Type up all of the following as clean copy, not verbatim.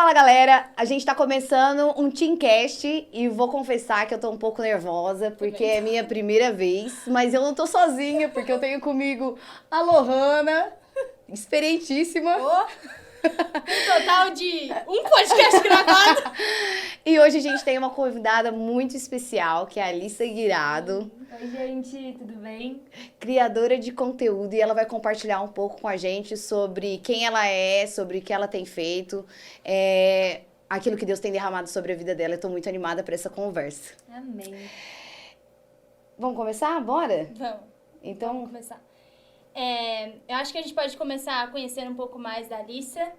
Fala, galera! A gente tá começando um Teamcast e vou confessar que eu tô um pouco nervosa, porque é minha primeira vez, mas eu não tô sozinha, porque eu tenho comigo a Lohana, experientíssima. Um total de um podcast gravado. E hoje a gente tem uma convidada muito especial, que é a Alissa Guirado. Oi, gente, tudo bem? Criadora de conteúdo, e ela vai compartilhar um pouco com a gente sobre quem ela é, sobre o que ela tem feito, aquilo que Deus tem derramado sobre a vida dela. Eu tô muito animada para essa conversa. Amém. Vamos começar? Bora? Vamos Então, começar. Eu acho que a gente pode começar conhecendo um pouco mais da Alissa.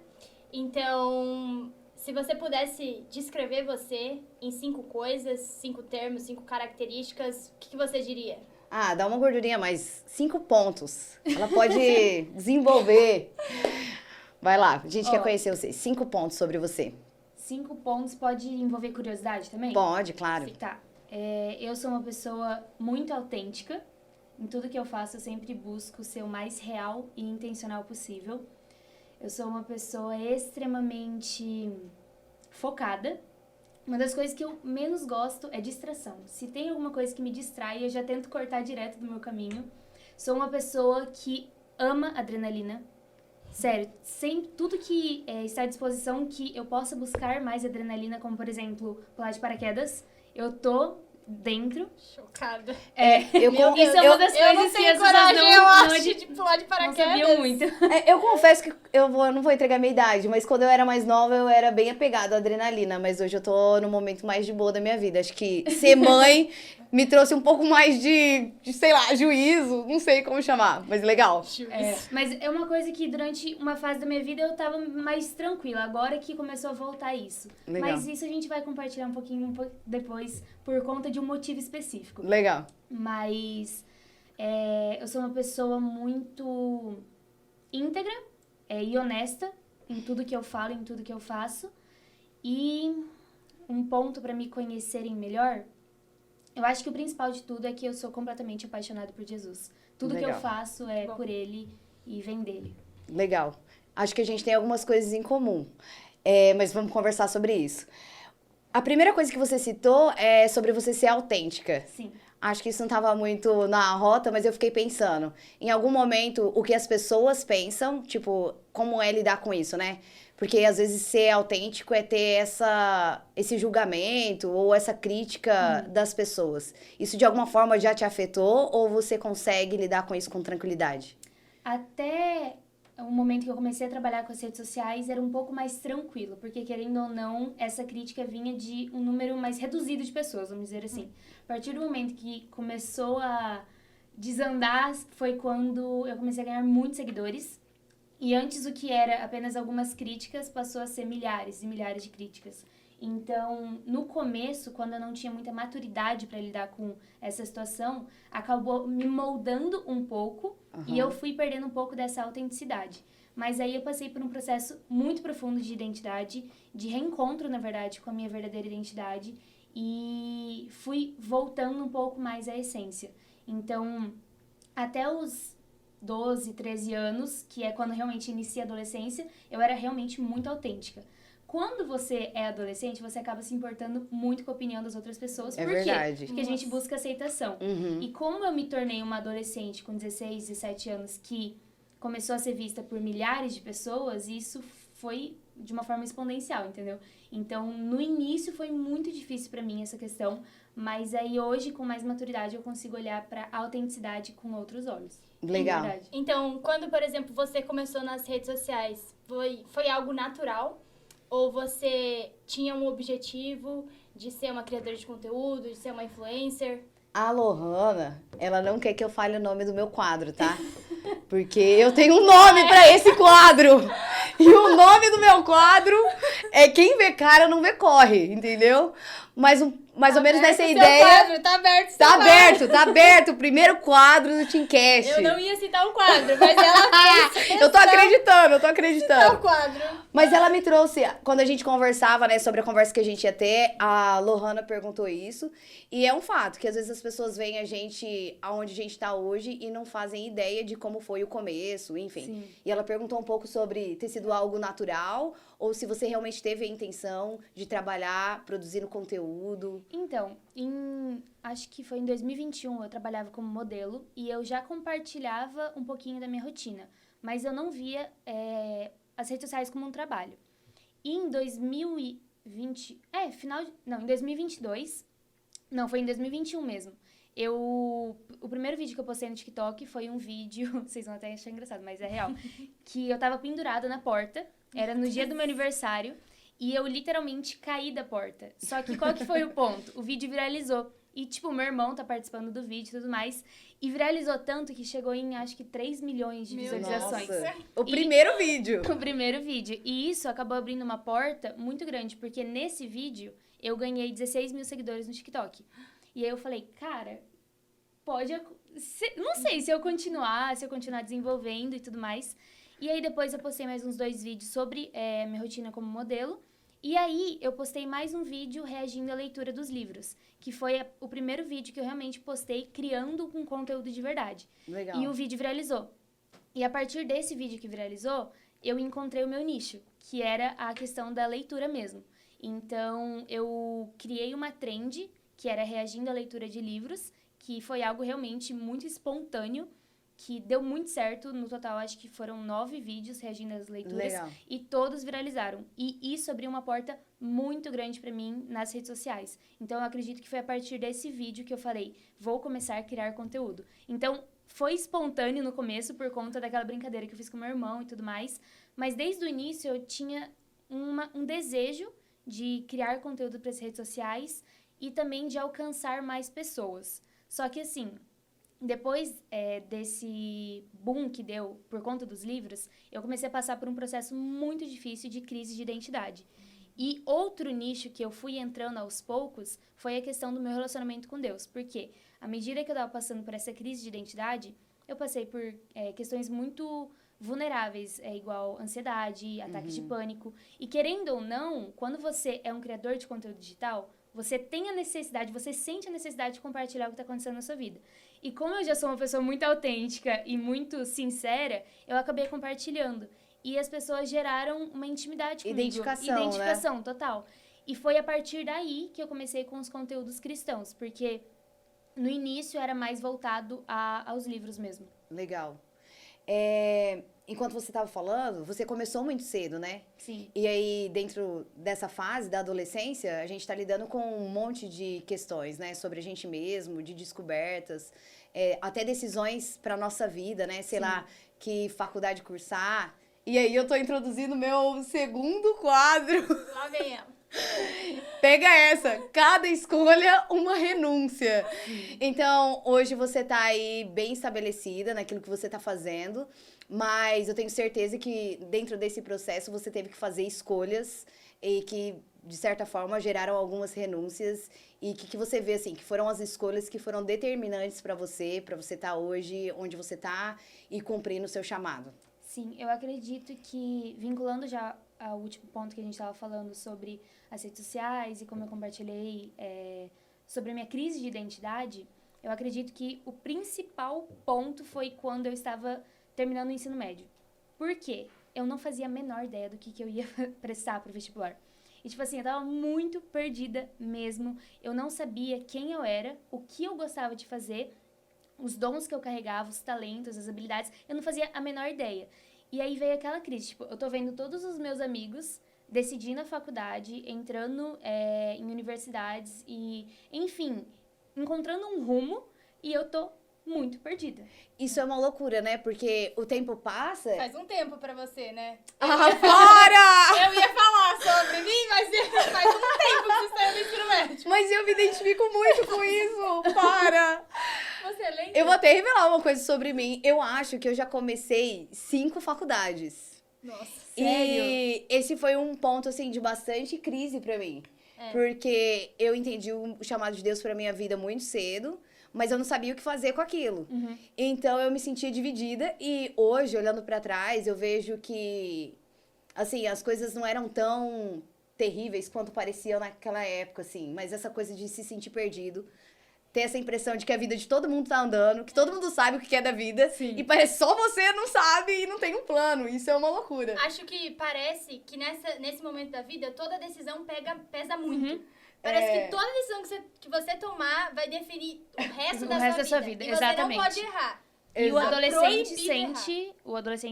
Então, se você pudesse descrever você em 5 coisas, 5 termos, 5 características, o que você diria? dá uma gordurinha a mais. 5 pontos. Ela pode desenvolver. Vai lá, a gente quer conhecer você. 5 pontos sobre você. 5 pontos pode envolver curiosidade também? Pode, claro. Tá. Eu sou uma pessoa muito autêntica. Em tudo que eu faço, eu sempre busco ser o mais real e intencional possível. Eu sou uma pessoa extremamente focada. Uma das coisas que eu menos gosto é distração. Se tem alguma coisa que me distrai, eu já tento cortar direto do meu caminho. Sou uma pessoa que ama adrenalina. Sério, tudo que está à disposição que eu possa buscar mais adrenalina, como por exemplo, pular de paraquedas, eu tô dentro. Chocada. Isso é uma das eu não coisas que tenho as pessoas coragem, eu acho, de pular de não paraquedas. sabiam muito. Eu confesso que eu não vou entregar minha idade, mas quando eu era mais nova, eu era bem apegada à adrenalina. Mas hoje eu tô no momento mais de boa da minha vida. Acho que ser mãe me trouxe um pouco mais de, sei lá, juízo. Não sei como chamar, mas legal. Mas é uma coisa que durante uma fase da minha vida eu tava mais tranquila. Agora que começou a voltar isso. Legal. Mas isso a gente vai compartilhar um pouquinho depois por conta de um motivo específico. Legal. Mas eu sou uma pessoa muito íntegra e honesta em tudo que eu falo, em tudo que eu faço. E um ponto para me conhecerem melhor, eu acho que o principal de tudo é que eu sou completamente apaixonada por Jesus. Tudo Legal. que eu faço é por Ele e vem dele. Legal. Acho que a gente tem algumas coisas em comum, mas vamos conversar sobre isso. A primeira coisa que você citou é sobre você ser autêntica. Sim. Acho que isso não estava muito na rota, mas eu fiquei pensando. Em algum momento, o que as pessoas pensam, tipo, como é lidar com isso, né? Porque às vezes ser autêntico é ter esse julgamento ou essa crítica das pessoas. Isso de alguma forma já te afetou ou você consegue lidar com isso com tranquilidade? Até o momento que eu comecei a trabalhar com as redes sociais era um pouco mais tranquilo, porque querendo ou não, essa crítica vinha de um número mais reduzido de pessoas, vamos dizer assim. A partir do momento que começou a desandar, foi quando eu comecei a ganhar muitos seguidores. E antes o que era apenas algumas críticas passou a ser milhares e milhares de críticas. Então, no começo, quando eu não tinha muita maturidade para lidar com essa situação, acabou me moldando um pouco e eu fui perdendo um pouco dessa autenticidade. Mas aí eu passei por um processo muito profundo de identidade, de reencontro, na verdade, com a minha verdadeira identidade e fui voltando um pouco mais à essência. Então, até os 12, 13 anos, que é quando realmente inicia a adolescência, eu era realmente muito autêntica. Quando você é adolescente, você acaba se importando muito com a opinião das outras pessoas. É Por verdade. quê? Porque a gente busca aceitação. E como eu me tornei uma adolescente com 16, 17 anos que começou a ser vista por milhares de pessoas, isso foi de uma forma exponencial, entendeu? Então, no início foi muito difícil pra mim essa questão, mas aí hoje, com mais maturidade, eu consigo olhar pra autenticidade com outros olhos. Legal. De verdade. Então, quando, por exemplo, você começou nas redes sociais, foi algo natural? Ou você tinha um objetivo de ser uma criadora de conteúdo, de ser uma influencer? A Lohana, ela não quer que eu fale o nome do meu quadro, tá? Porque eu tenho um nome pra esse quadro. E o nome do meu quadro é Quem Vê Cara Não Vê Corre, entendeu? Mas mais ou menos nessa Seu ideia. quadro, tá aberto. seu quadro. Tá aberto. O primeiro quadro do Teamcast. Eu não ia citar o quadro, mas ela fez. Eu tô acreditando. Citar o quadro. Mas ela me trouxe, quando a gente conversava, né, sobre a conversa que a gente ia ter, a Lohana perguntou isso. E é um fato, que às vezes as pessoas veem a gente aonde a gente tá hoje e não fazem ideia de como foi o começo, enfim. Sim. E ela perguntou um pouco sobre ter sido algo natural ou se você realmente teve a intenção de trabalhar produzindo conteúdo. Então, acho que foi em 2021, eu trabalhava como modelo e eu já compartilhava um pouquinho da minha rotina, mas eu não via as redes sociais como um trabalho. E em 2020, em 2022, não, foi em 2021 mesmo. O primeiro vídeo que eu postei no TikTok foi um vídeo, vocês vão até achar engraçado, mas é real, que eu tava pendurada na porta, era no dia do meu aniversário, e eu literalmente caí da porta. Só que qual que foi o ponto? O vídeo viralizou. E, tipo, meu irmão tá participando do vídeo e tudo mais. E viralizou tanto que chegou em, acho que, 3 milhões de visualizações. Nossa. O primeiro vídeo. O primeiro vídeo. E isso acabou abrindo uma porta muito grande, porque nesse vídeo eu ganhei 16 mil seguidores no TikTok. E aí eu falei, cara, não sei se eu continuar desenvolvendo e tudo mais. E aí depois eu postei mais uns 2 vídeos sobre minha rotina como modelo. E aí eu postei mais um vídeo reagindo à leitura dos livros, que foi o primeiro vídeo que eu realmente postei criando um conteúdo de verdade. Legal. E o vídeo viralizou. E a partir desse vídeo que viralizou, eu encontrei o meu nicho, que era a questão da leitura mesmo. Então, eu criei uma trend, que era reagindo à leitura de livros, que foi algo realmente muito espontâneo, que deu muito certo. No total, acho que foram 9 vídeos reagindo às leituras. Legal. E todos viralizaram. E isso abriu uma porta muito grande pra mim nas redes sociais. Então, eu acredito que foi a partir desse vídeo que eu falei, vou começar a criar conteúdo. Então, foi espontâneo no começo, por conta daquela brincadeira que eu fiz com meu irmão e tudo mais. Mas desde o início, eu tinha um desejo de criar conteúdo para as redes sociais e também de alcançar mais pessoas. Só que, assim, depois desse boom que deu por conta dos livros, eu comecei a passar por um processo muito difícil de crise de identidade. E outro nicho que eu fui entrando aos poucos foi a questão do meu relacionamento com Deus. Porque à medida que eu estava passando por essa crise de identidade, eu passei por questões muito vulneráveis, igual ansiedade, ataques de pânico. E querendo ou não, quando você é um criador de conteúdo digital, você tem a necessidade, você sente a necessidade de compartilhar o que está acontecendo na sua vida. E como eu já sou uma pessoa muito autêntica e muito sincera, eu acabei compartilhando. E as pessoas geraram uma intimidade comigo. Identificação, né? Total. E foi a partir daí que eu comecei com os conteúdos cristãos, porque no início era mais voltado aos livros mesmo. Legal. Enquanto você estava falando, você começou muito cedo, né? Sim. E aí, dentro dessa fase da adolescência, a gente está lidando com um monte de questões, né? Sobre a gente mesmo, de descobertas, até decisões para nossa vida, né? Sei lá, que faculdade cursar. E aí eu tô introduzindo meu segundo quadro. Lá vem ela. Pega essa, cada escolha uma renúncia. Então, hoje você tá aí bem estabelecida naquilo que você tá fazendo, mas eu tenho certeza que dentro desse processo você teve que fazer escolhas e que, de certa forma, geraram algumas renúncias. E que você vê, assim, que foram as escolhas que foram determinantes para você estar hoje onde você tá e cumprindo o seu chamado. Sim, eu acredito que, vinculando já ao último ponto que a gente estava falando sobre as redes sociais e como eu compartilhei sobre a minha crise de identidade, eu acredito que o principal ponto foi quando eu estava terminando o ensino médio. Por quê? Eu não fazia a menor ideia do que eu ia prestar para o vestibular. E, tipo assim, eu tava muito perdida mesmo. Eu não sabia quem eu era, o que eu gostava de fazer, os dons que eu carregava, os talentos, as habilidades. Eu não fazia a menor ideia. E aí veio aquela crise, tipo, eu tô vendo todos os meus amigos decidindo a faculdade, entrando em universidades e, enfim, encontrando um rumo, e eu tô muito perdida. Isso é uma loucura, né? Porque o tempo passa... Faz um tempo pra você, né? Ah, fora! Eu ia falar sobre mim, mas faz um tempo que você saiu do ensino médio. Mas eu me identifico muito com isso, para! Você lembra? Eu vou até revelar uma coisa sobre mim. Eu acho que eu já comecei 5 faculdades. Nossa, sério? E esse foi um ponto, assim, de bastante crise pra mim. Porque eu entendi o chamado de Deus pra minha vida muito cedo, mas eu não sabia o que fazer com aquilo. Então, eu me sentia dividida. E hoje, olhando pra trás, eu vejo que, assim, as coisas não eram tão terríveis quanto pareciam naquela época, assim. Mas essa coisa de se sentir perdido, ter essa impressão de que a vida de todo mundo tá andando, que todo mundo sabe o que é da vida, e parece só você não sabe e não tem um plano. Isso é uma loucura. Acho que parece que nesse momento da vida, toda decisão pesa muito. Parece que toda decisão que você tomar vai definir o resto da sua vida. E você não pode errar. E o adolescente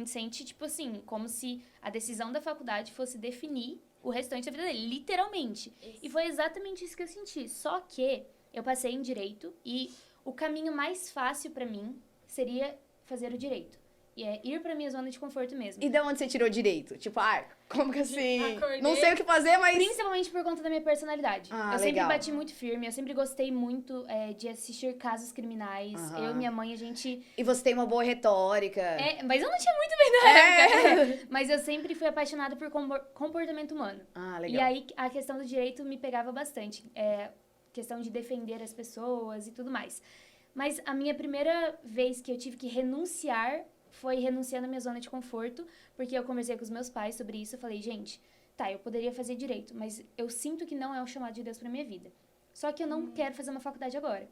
sente, tipo assim, como se a decisão da faculdade fosse definir o restante da vida dele, literalmente. Isso. E foi exatamente isso que eu senti. Só que eu passei em direito e o caminho mais fácil pra mim seria fazer o direito. E é ir pra minha zona de conforto mesmo. E de onde você tirou direito? Tipo, como que assim? Acordei. Não sei o que fazer, mas... Principalmente por conta da minha personalidade. Eu sempre legal. bati muito firme, eu sempre gostei muito de assistir casos criminais. Eu e minha mãe, a gente... E você tem uma boa retórica. Mas eu não tinha muito bem na época. Mas eu sempre fui apaixonada por comportamento humano. Legal. E aí, a questão do direito me pegava bastante. Questão de defender as pessoas e tudo mais. Mas a minha primeira vez que eu tive que renunciar foi renunciando à minha zona de conforto, porque eu conversei com os meus pais sobre isso. Eu falei, gente, eu poderia fazer direito, mas eu sinto que não é o chamado de Deus pra minha vida. Só que eu não quero fazer uma faculdade agora.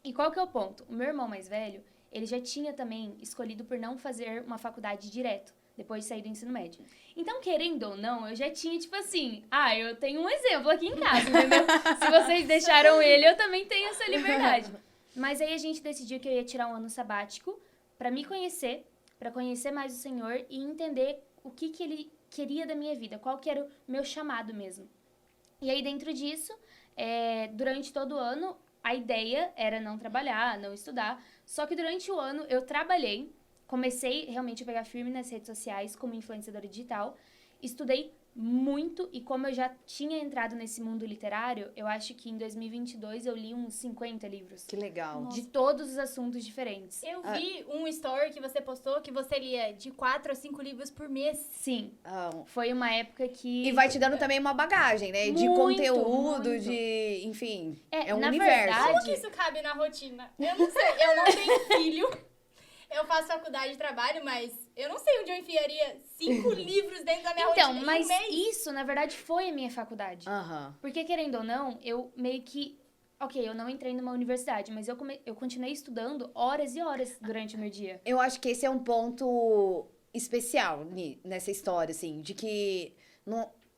E qual que é o ponto? O meu irmão mais velho, ele já tinha também escolhido por não fazer uma faculdade direto, depois de sair do ensino médio. Então, querendo ou não, eu já tinha, tipo assim, eu tenho um exemplo aqui em casa, entendeu? Se vocês deixaram ele, eu também tenho essa liberdade. Mas aí a gente decidiu que eu ia tirar um ano sabático pra me conhecer, pra conhecer mais o Senhor e entender o que ele queria da minha vida, qual que era o meu chamado mesmo. E aí, dentro disso, durante todo o ano, a ideia era não trabalhar, não estudar. Só que durante o ano, eu trabalhei, comecei realmente a pegar firme nas redes sociais como influenciadora digital, estudei muito, e como eu já tinha entrado nesse mundo literário, eu acho que em 2022 eu li uns 50 livros. Que legal. De todos os assuntos diferentes. Eu vi um story que você postou que você lia de 4 a 5 livros por mês. Sim. Foi uma época que... E vai te dando também uma bagagem, né? De Muito, conteúdo, muito. de... Enfim, é um na universo. verdade- Como que isso cabe na rotina? Eu não sei, eu não tenho filho. Eu faço faculdade e trabalho, mas eu não sei onde eu enfiaria 5 livros dentro da minha rotina Então, em um mas mês. isso, na verdade, foi a minha faculdade. Porque, querendo ou não, eu meio que... Ok, eu não entrei numa universidade, mas eu continuei estudando horas e horas durante o meu dia. Eu acho que esse é um ponto especial nessa história, assim, de que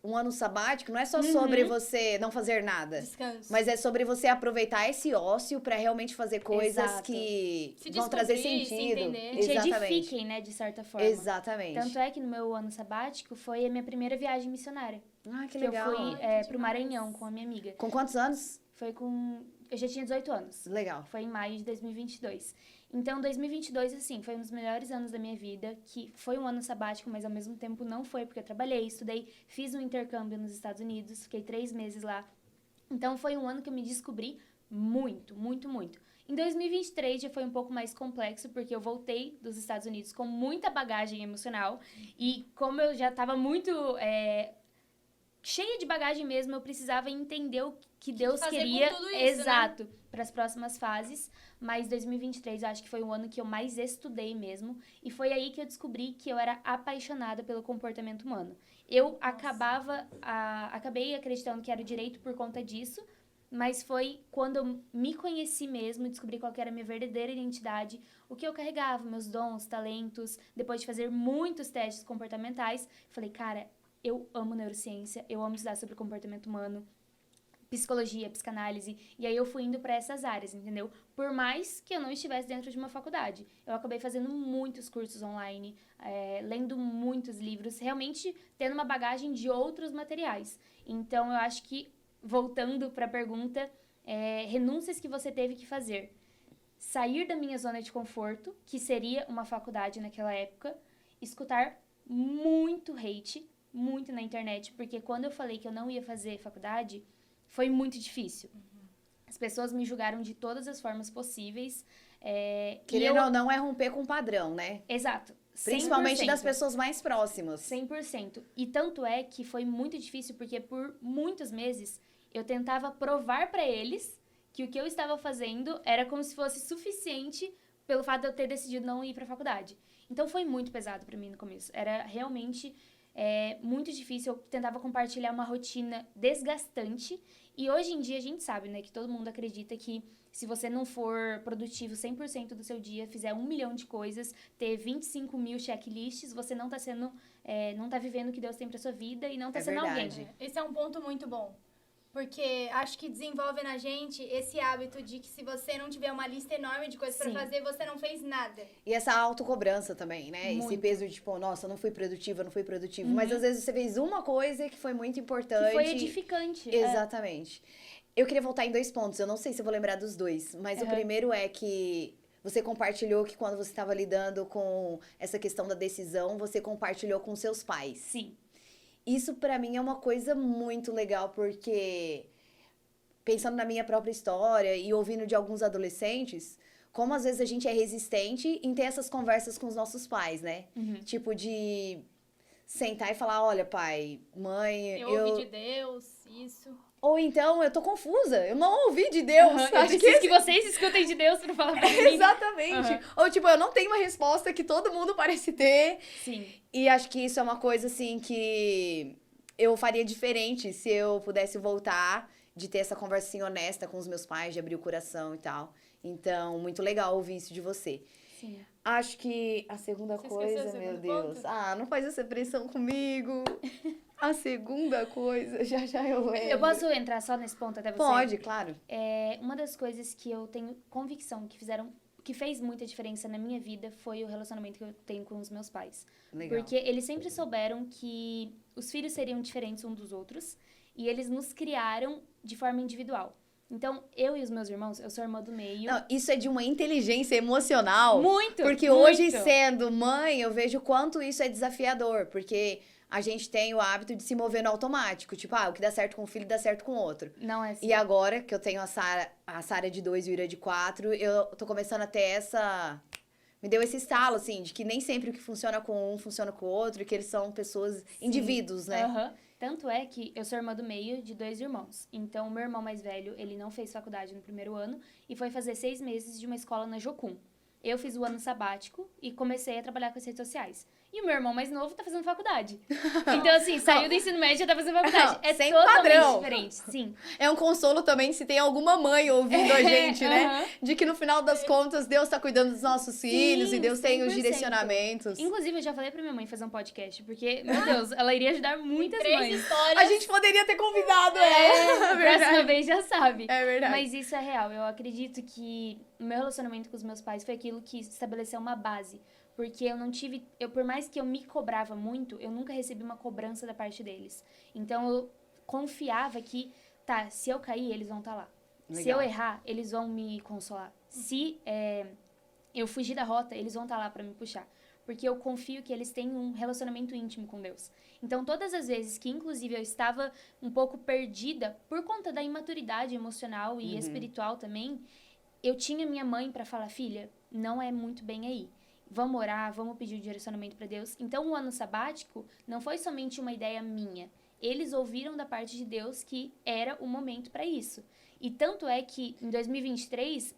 um ano sabático não é só sobre você não fazer nada. Descanso. Mas é sobre você aproveitar esse ócio pra realmente fazer coisas Exato. que Se vão trazer descobrir, se sentido. entender. E te Exatamente. edifiquem, né, de certa forma. Exatamente. Tanto é que no meu ano sabático foi a minha primeira viagem missionária. Que Que legal. eu fui Ai, que pro demais. Maranhão com a minha amiga. Com quantos anos? Foi com... Eu já tinha 18 anos. Legal. Foi em maio de 2022. Então, 2022, assim, foi um dos melhores anos da minha vida, que foi um ano sabático, mas ao mesmo tempo não foi, porque eu trabalhei, estudei, fiz um intercâmbio nos Estados Unidos, fiquei 3 meses lá. Então, foi um ano que eu me descobri muito, muito, muito. Em 2023 já foi um pouco mais complexo, porque eu voltei dos Estados Unidos com muita bagagem emocional, e como eu já estava muito... cheia de bagagem mesmo, eu precisava entender o que Deus fazer queria, com tudo isso, exato, para as próximas fases. Mas 2023 eu acho que foi o ano que eu mais estudei mesmo, e foi aí que eu descobri que eu era apaixonada pelo comportamento humano. Eu acabei acreditando que era o direito por conta disso, mas foi quando eu me conheci mesmo, descobri qual que era a minha verdadeira identidade, o que eu carregava, meus dons, talentos. Depois de fazer muitos testes comportamentais, falei, cara, eu amo neurociência, eu amo estudar sobre comportamento humano, psicologia, psicanálise, e aí eu fui indo para essas áreas, entendeu? Por mais que eu não estivesse dentro de uma faculdade. Eu acabei fazendo muitos cursos online, lendo muitos livros, realmente tendo uma bagagem de outros materiais. Então, eu acho que, voltando para a pergunta, renúncias que você teve que fazer. Sair da minha zona de conforto, que seria uma faculdade naquela época, escutar muito hate, muito na internet, porque quando eu falei que eu não ia fazer faculdade, foi muito difícil. As pessoas me julgaram de todas as formas possíveis. Querendo ou não, é romper com o padrão, né? Exato. 100%. Principalmente das pessoas mais próximas. 100%. E tanto é que foi muito difícil, porque por muitos meses eu tentava provar pra eles que o que eu estava fazendo era como se fosse suficiente pelo fato de eu ter decidido não ir pra faculdade. Então foi muito pesado pra mim no começo. Era realmente muito difícil. Eu tentava compartilhar uma rotina desgastante. E hoje em dia a gente sabe, né, que todo mundo acredita que se você não for produtivo 100% do seu dia, fizer 1 milhão de coisas, ter 25 mil checklists, você não tá sendo, não tá vivendo o que Deus tem pra sua vida e não tá sendo verdade. alguém. Esse é um ponto muito bom. Porque acho que desenvolve na gente esse hábito de que se você não tiver uma lista enorme de coisas pra Sim. fazer, você não fez nada. E essa autocobrança também, né? Esse Muito. peso de, tipo, nossa, não fui produtiva, não fui produtivo. Mas às vezes você fez uma coisa que foi muito importante. Que foi edificante. Exatamente. Eu queria voltar em 2 pontos. Eu não sei se eu vou lembrar dos 2. Mas o primeiro é que você compartilhou que quando você estava lidando com essa questão da decisão, você compartilhou com seus pais. Sim. Isso pra mim é uma coisa muito legal, porque pensando na minha própria história e ouvindo de alguns adolescentes, como às vezes a gente é resistente em ter essas conversas com os nossos pais, né? Tipo de sentar e falar, olha, pai, mãe, Eu ouvi de Deus, isso. Ou então, eu tô confusa, eu não ouvi de Deus. Eu preciso que vocês escutem de Deus pra falar pra mim. Exatamente. Ou tipo, eu não tenho uma resposta que todo mundo parece ter. Sim. E acho que isso é uma coisa, assim, que eu faria diferente se eu pudesse voltar, de ter essa conversa assim, honesta com os meus pais, de abrir o coração e tal. Então, muito legal ouvir isso de você. Sim. Acho que a segunda Você coisa, esqueceu o meu segundo Deus. ponto? Ah, não faz essa pressão comigo. A segunda coisa, já eu lembro. Eu posso entrar só nesse ponto até você? Pode, claro. Uma das coisas que eu tenho convicção que fez muita diferença na minha vida foi o relacionamento que eu tenho com os meus pais. Legal. Porque eles sempre souberam que os filhos seriam diferentes uns dos outros e eles nos criaram de forma individual. Então, eu e os meus irmãos, eu sou a irmã do meio. Não, isso é de uma inteligência emocional. Muito! Porque muito. hoje, sendo mãe, eu vejo quanto isso é desafiador. Porque a gente tem o hábito de se mover no automático. Tipo, o que dá certo com um filho, dá certo com outro. Não é assim. E agora que eu tenho a Sara de 2 e o Ira de 4, eu tô começando a ter essa... Me deu esse estalo, assim, de que nem sempre o que funciona com um funciona com o outro. E que eles são pessoas, indivíduos, né? Tanto é que eu sou irmã do meio de 2 irmãos. Então, o meu irmão mais velho, ele não fez faculdade no primeiro ano e foi fazer 6 meses de uma escola na Jocum. Eu fiz o ano sabático e comecei a trabalhar com as redes sociais. E o meu irmão mais novo tá fazendo faculdade. Então, assim, saiu do ensino médio e já tá fazendo faculdade. É sem totalmente padrão. diferente, sim. É um consolo também se tem alguma mãe ouvindo a gente, né? De que no final das contas, Deus tá cuidando dos nossos filhos e Deus tem os 100%. direcionamentos. Inclusive, eu já falei pra minha mãe fazer um podcast, porque, meu Deus, ela iria ajudar muitas 3 mães. histórias. A gente poderia ter convidado ela. Próxima vez já sabe. É verdade. Mas isso é real. Eu acredito que o meu relacionamento com os meus pais foi aquilo que estabeleceu uma base. Porque eu não tive... por mais que eu me cobrava muito, eu nunca recebi uma cobrança da parte deles. Então, eu confiava que, se eu cair, eles vão estar lá. Legal. Se eu errar, eles vão me consolar. Se eu fugir da rota, eles vão estar lá pra me puxar. Porque eu confio que eles têm um relacionamento íntimo com Deus. Então, todas as vezes que, inclusive, eu estava um pouco perdida por conta da imaturidade emocional e espiritual também, eu tinha minha mãe pra falar, filha, não é muito bem aí. Vamos orar, vamos pedir o direcionamento pra Deus. Então, o ano sabático não foi somente uma ideia minha. Eles ouviram da parte de Deus que era o momento pra isso. E tanto é que, em 2023,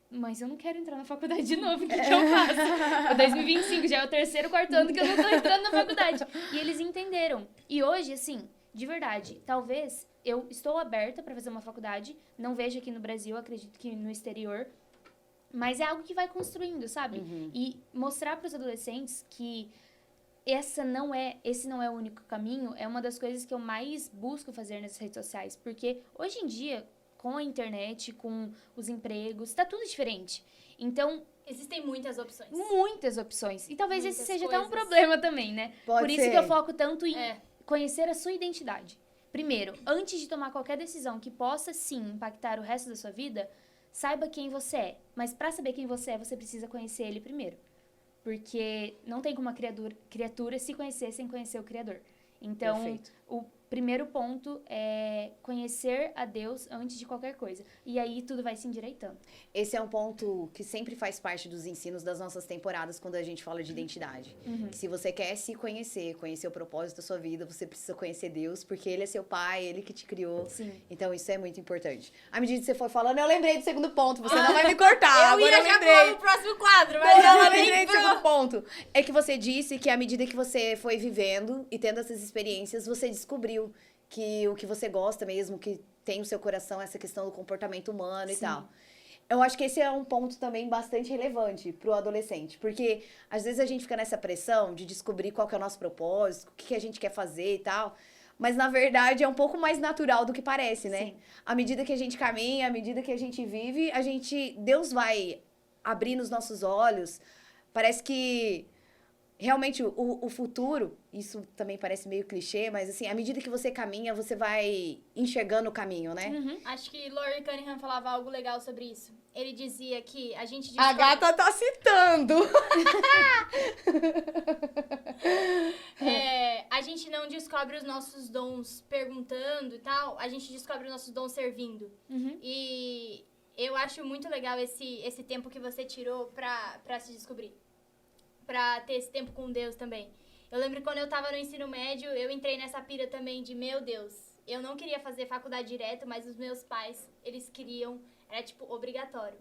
mas eu não quero entrar na faculdade de novo, o que eu faço? Em 2025, já é o 3º, 4º ano que eu não tô entrando na faculdade. E eles entenderam. E hoje, assim, de verdade, talvez eu estou aberta pra fazer uma faculdade, não vejo aqui no Brasil, acredito que no exterior, mas é algo que vai construindo, sabe? E mostrar pros adolescentes que esse não é o único caminho, é uma das coisas que eu mais busco fazer nas redes sociais. Porque hoje em dia, com a internet, com os empregos, tá tudo diferente. Então, existem muitas opções. Muitas opções. E talvez Muitas esse seja até um coisas. problema também, né? Pode Por isso ser. que eu foco tanto em É. conhecer a sua identidade. Primeiro, antes de tomar qualquer decisão que possa, sim, impactar o resto da sua vida, saiba quem você é. Mas pra saber quem você é, você precisa conhecer ele primeiro. Porque não tem como uma criatura se conhecer sem conhecer o Criador. Então, Perfeito. primeiro ponto é conhecer a Deus antes de qualquer coisa. E aí tudo vai se endireitando. Esse é um ponto que sempre faz parte dos ensinos das nossas temporadas quando a gente fala de identidade. Que se você quer se conhecer, conhecer o propósito da sua vida, você precisa conhecer Deus, porque Ele é seu pai, Ele que te criou. Sim. Então isso é muito importante. À medida que você for falando, eu lembrei do segundo ponto. Você não vai me cortar. Eu ia Agora eu já lembrei. falar no próximo quadro, mas Não, ela eu lembrei do lembrou. segundo ponto. É que você disse que à medida que você foi vivendo e tendo essas experiências, você descobriu que o que você gosta mesmo, que tem no seu coração essa questão do comportamento humano e Sim. tal. Eu acho que esse é um ponto também bastante relevante pro adolescente, porque às vezes a gente fica nessa pressão de descobrir qual que é o nosso propósito, o que a gente quer fazer e tal, mas na verdade é um pouco mais natural do que parece, né? Sim. À medida que a gente caminha, à medida que a gente vive, Deus vai abrindo os nossos olhos. Parece que realmente o futuro, isso também parece meio clichê, mas assim, à medida que você caminha, você vai enxergando o caminho, né? Acho que Laurie Cunningham falava algo legal sobre isso. Ele dizia que a gente A descobre... gata tá citando! A gente não descobre os nossos dons perguntando e tal, a gente descobre os nossos dons servindo. E eu acho muito legal esse tempo que você tirou pra se descobrir. Pra ter esse tempo com Deus também. Eu lembro que quando eu tava no ensino médio, eu entrei nessa pira também de, meu Deus, eu não queria fazer faculdade direto, mas os meus pais, eles queriam, era tipo obrigatório.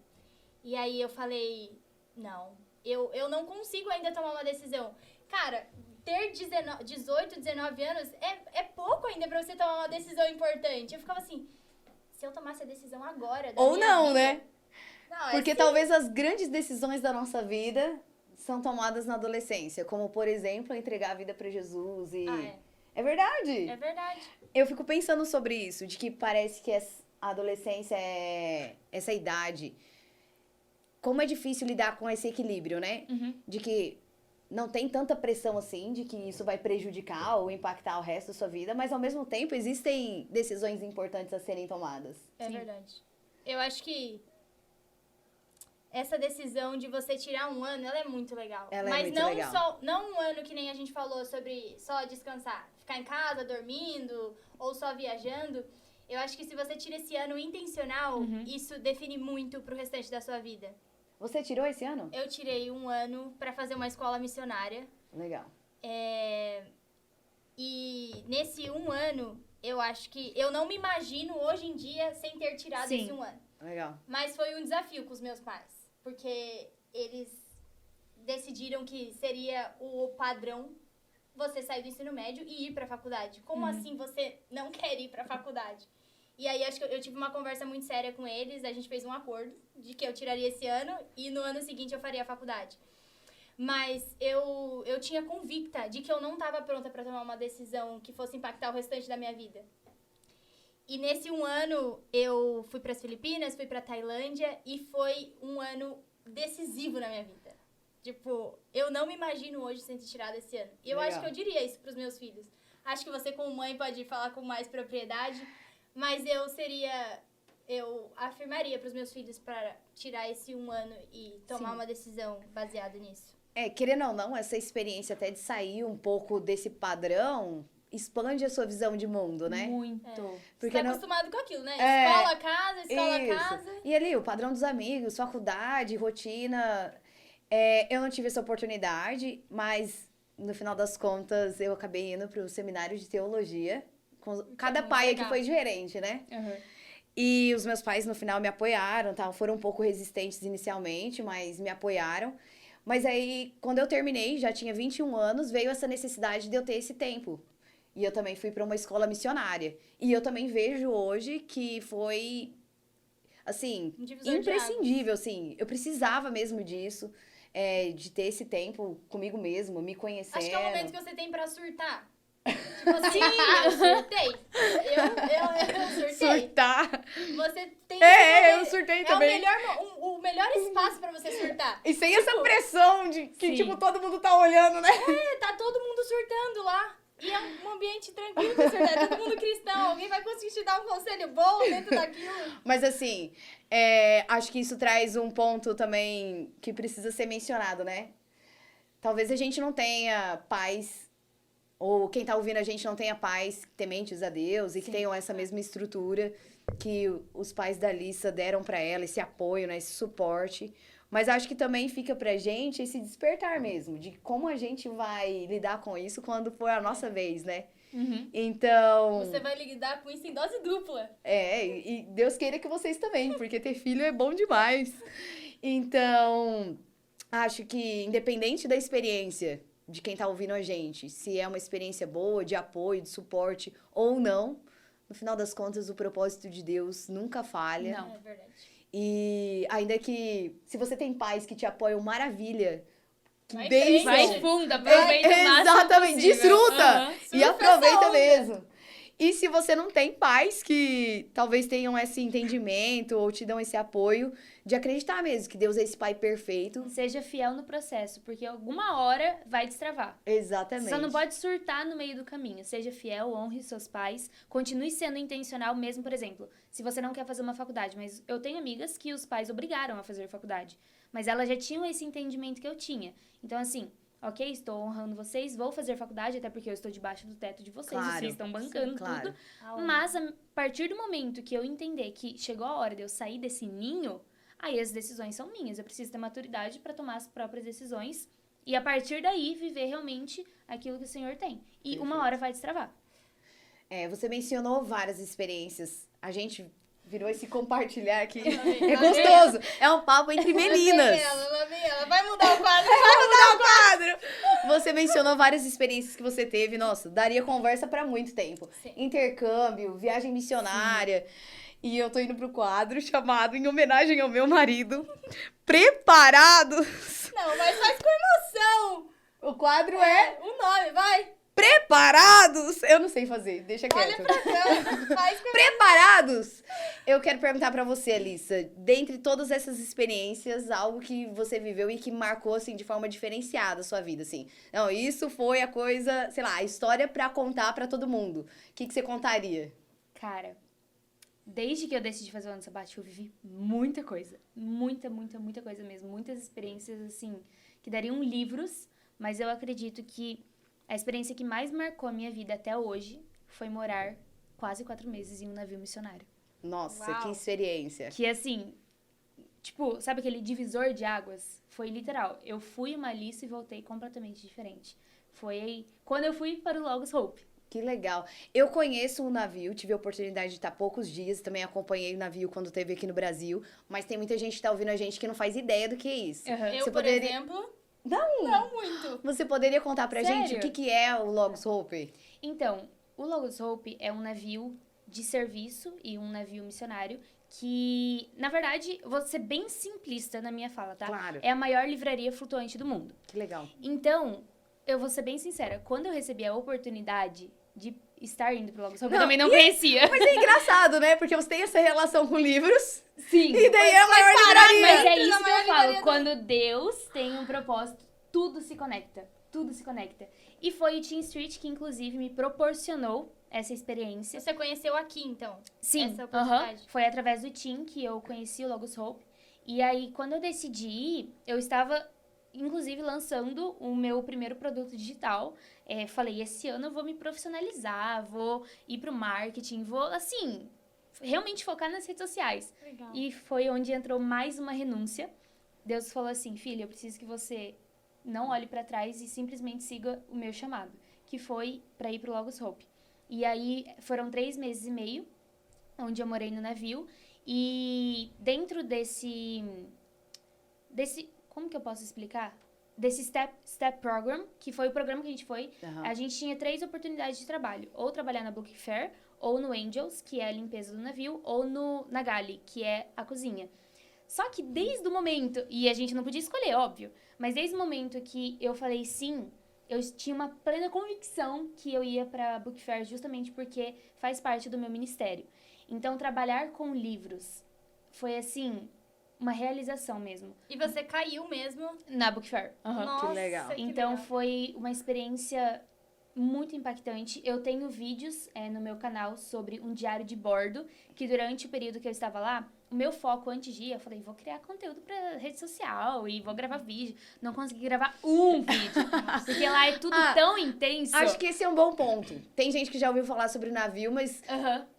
E aí eu falei, não, eu não consigo ainda tomar uma decisão. Cara, ter 18, 19 anos é pouco ainda pra você tomar uma decisão importante. Eu ficava assim, se eu tomasse a decisão agora da Ou minha não, vida, né? Não, Porque assim, talvez as grandes decisões da nossa vida são tomadas na adolescência, como, por exemplo, entregar a vida pra Jesus e... É verdade! É verdade. Eu fico pensando sobre isso, de que parece que a adolescência é essa idade. Como é difícil lidar com esse equilíbrio, né? De que não tem tanta pressão assim, de que isso vai prejudicar ou impactar o resto da sua vida, mas ao mesmo tempo existem decisões importantes a serem tomadas. É verdade. Eu acho que essa decisão de você tirar um ano, ela é muito legal. Ela é mas muito não legal. não um ano que nem a gente falou sobre só descansar, ficar em casa dormindo ou só viajando. Eu acho que se você tira esse ano intencional, isso define muito pro restante da sua vida. Você tirou esse ano? Eu tirei um ano pra fazer uma escola missionária. Legal. E nesse um ano, eu acho que eu não me imagino hoje em dia sem ter tirado Sim. esse um ano. Legal. Mas foi um desafio com os meus pais, porque eles decidiram que seria o padrão você sair do ensino médio e ir pra faculdade. Como assim você não quer ir pra faculdade? E aí acho que eu tive uma conversa muito séria com eles, a gente fez um acordo de que eu tiraria esse ano e no ano seguinte eu faria a faculdade. Mas eu tinha convicta de que eu não estava pronta para tomar uma decisão que fosse impactar o restante da minha vida. E nesse um ano, eu fui para as Filipinas, fui para Tailândia e foi um ano decisivo na minha vida. Tipo, eu não me imagino hoje sem ter tirado esse ano. E eu Legal. acho que eu diria isso para os meus filhos. Acho que você, como mãe, pode falar com mais propriedade, mas eu afirmaria para os meus filhos para tirar esse um ano e tomar Sim. uma decisão baseada nisso. Querendo ou não, essa experiência até de sair um pouco desse padrão expande a sua visão de mundo, né? Muito. Você tá acostumado com aquilo, né? É, Escola, casa, escola, Isso. casa. E ali, o padrão dos amigos, faculdade, rotina. Eu não tive essa oportunidade, mas no final das contas eu acabei indo para o seminário de teologia. Cada muito pai aqui legal. foi diferente, né? E os meus pais no final me apoiaram, tá? Foram um pouco resistentes inicialmente, mas me apoiaram. Mas aí, quando eu terminei, já tinha 21 anos, veio essa necessidade de eu ter esse tempo. E eu também fui para uma escola missionária. E eu também vejo hoje que foi, assim, Um divisor de imprescindível, assim. Eu precisava mesmo disso, de ter esse tempo comigo mesmo, me conhecendo. Acho que é o momento que você tem pra surtar. Tipo assim, eu surtei. Eu surtei. Surtar. Você tem Eu surtei é também. o melhor espaço pra você surtar. E sem essa pressão de que, Sim. tipo, todo mundo tá olhando, né? Tá todo mundo surtando lá. E é um ambiente tranquilo de surtar. É todo mundo cristão. Alguém vai conseguir te dar um conselho bom dentro daquilo. Mas assim, acho que isso traz um ponto também que precisa ser mencionado, né? Talvez a gente não tenha pais ou quem tá ouvindo a gente não tenha pais tementes a Deus e que Sim. tenham essa mesma estrutura que os pais da Alissa deram pra ela, esse apoio, né, esse suporte. Mas acho que também fica pra gente esse despertar mesmo, de como a gente vai lidar com isso quando for a nossa vez, né? Uhum. Então, Você vai lidar com isso em dose dupla. e Deus queira que vocês também, porque ter filho é bom demais. Então, acho que independente da experiência de quem tá ouvindo a gente, se é uma experiência boa, de apoio, de suporte ou não, no final das contas, o propósito de Deus nunca falha. Não. É verdade. E ainda que, se você tem pais que te apoiam, maravilha. Que Vai em bênção. frente. Vai fundo, aproveita o máximo Exatamente, possível. desfruta. Aham. E Surfa aproveita essa onda. mesmo. E se você não tem pais que talvez tenham esse entendimento ou te dão esse apoio, de acreditar mesmo que Deus é esse pai perfeito. Seja fiel no processo, porque alguma hora vai destravar. Exatamente. Só não pode surtar no meio do caminho. Seja fiel, honre seus pais, continue sendo intencional mesmo, por exemplo, se você não quer fazer uma faculdade, mas eu tenho amigas que os pais obrigaram a fazer faculdade, mas elas já tinham esse entendimento que eu tinha. Então, assim, ok, estou honrando vocês, vou fazer faculdade, até porque eu estou debaixo do teto de vocês, Claro. vocês estão bancando Claro. tudo. Mas a partir do momento que eu entender que chegou a hora de eu sair desse ninho, aí as decisões são minhas. Eu preciso ter maturidade para tomar as próprias decisões e a partir daí viver realmente aquilo que o Senhor tem. E uma Perfeito. hora vai destravar. Você mencionou várias experiências. A gente virou esse compartilhar aqui. Amei, É amei. gostoso. É um papo entre meninas. Lá vem ela. Vai mudar o quadro. Quadro. Você mencionou várias experiências que você teve. Nossa, daria conversa pra muito tempo. Sim. Intercâmbio, viagem missionária. E eu tô indo pro quadro chamado, em homenagem ao meu marido, Preparados. Não, mas faz com emoção. O quadro é O nome, vai. Preparados. Eu não sei fazer, deixa Olha quieto. pra câmera. Faz com Preparados? Eu quero perguntar pra você, Alissa, dentre todas essas experiências, algo que você viveu e que marcou, assim, de forma diferenciada a sua vida, assim. Não, isso foi a coisa, sei lá, a história pra contar pra todo mundo. O que você contaria? Cara, desde que eu decidi fazer o ano sabático, eu vivi muita coisa. Muita coisa mesmo. Muitas experiências, assim, que dariam livros, mas eu acredito que a experiência que mais marcou a minha vida até hoje foi morar quase 4 meses em um navio missionário. Nossa, Uau. que experiência. Que, assim, tipo, sabe aquele divisor de águas? Foi literal. Eu fui uma Alice e voltei completamente diferente. Foi quando eu fui para o Logos Hope. Que legal. Eu conheço o navio, tive a oportunidade de estar poucos dias, também acompanhei o navio quando esteve aqui no Brasil, mas tem muita gente que tá ouvindo a gente que não faz ideia do que é isso. Uhum. Eu, Você por poderia- exemplo, Não! não muito. Você poderia contar pra gente Sério? o que é o Logos Hope? Então, o Logos Hope é um navio de serviço e um navio missionário que, na verdade, vou ser bem simplista na minha fala, tá? Claro. É a maior livraria flutuante do mundo. Que legal. Então, eu vou ser bem sincera, quando eu recebi a oportunidade de estar indo pro Logos Hope, eu Não, também não conhecia. Mas é engraçado, né? Porque você tem essa relação com livros Sim. e daí é a maior livraria. Mas é Dentro da isso que maior eu falo. livraria do- Quando Deus tem um propósito, tudo se conecta. Tudo se conecta. E foi o Teen Street que, inclusive, me proporcionou essa experiência. Você conheceu aqui, então? Sim, Essa oportunidade. foi através do Teen que eu conheci o Logos Hope. E aí, quando eu decidi ir, eu estava, inclusive, lançando o meu primeiro produto digital. Falei, esse ano eu vou me profissionalizar, vou ir pro marketing, vou, assim, realmente focar nas redes sociais. Legal. E foi onde entrou mais uma renúncia. Deus falou assim, filha, eu preciso que você não olhe pra trás e simplesmente siga o meu chamado, que foi pra ir pro Logos Hope. E aí foram 3 meses e meio, onde eu morei no navio, e dentro desse, como que eu posso explicar? Desse Step Program, que foi o programa que a gente foi, Aham. a gente tinha 3 oportunidades de trabalho. Ou trabalhar na Book Fair, ou no Angels, que é a limpeza do navio, ou na Galley, que é a cozinha. Só que desde o momento, e a gente não podia escolher, óbvio, mas desde o momento que eu falei sim, eu tinha uma plena convicção que eu ia pra Book Fair justamente porque faz parte do meu ministério. Então, trabalhar com livros foi, assim, uma realização mesmo. E você caiu mesmo. Na Book Fair. Aham. Nossa, legal. que Então, legal. foi uma experiência muito impactante. Eu tenho vídeos no meu canal sobre um diário de bordo, que durante o período que eu estava lá, o meu foco antes de ir, eu falei, vou criar conteúdo pra rede social e vou gravar vídeo. Não consegui gravar um vídeo, porque lá é tudo tão intenso. Acho que esse é um bom ponto. Tem gente que já ouviu falar sobre navio, mas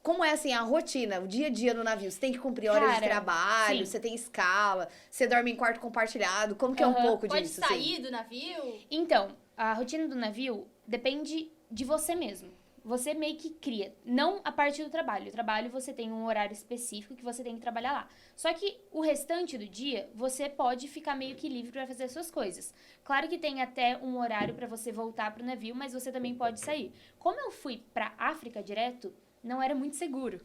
como é assim a rotina, o dia a dia no navio? Você tem que cumprir horas de trabalho, você tem escala, você dorme em quarto compartilhado, como que é um pouco disso? Pode sair do navio? Então, a rotina do navio depende de você mesmo. Você meio que cria, não a parte do trabalho. O trabalho você tem um horário específico que você tem que trabalhar lá. Só que o restante do dia, você pode ficar meio que livre para fazer as suas coisas. Claro que tem até um horário para você voltar pro navio, mas você também pode sair. Como eu fui pra África direto, não era muito seguro,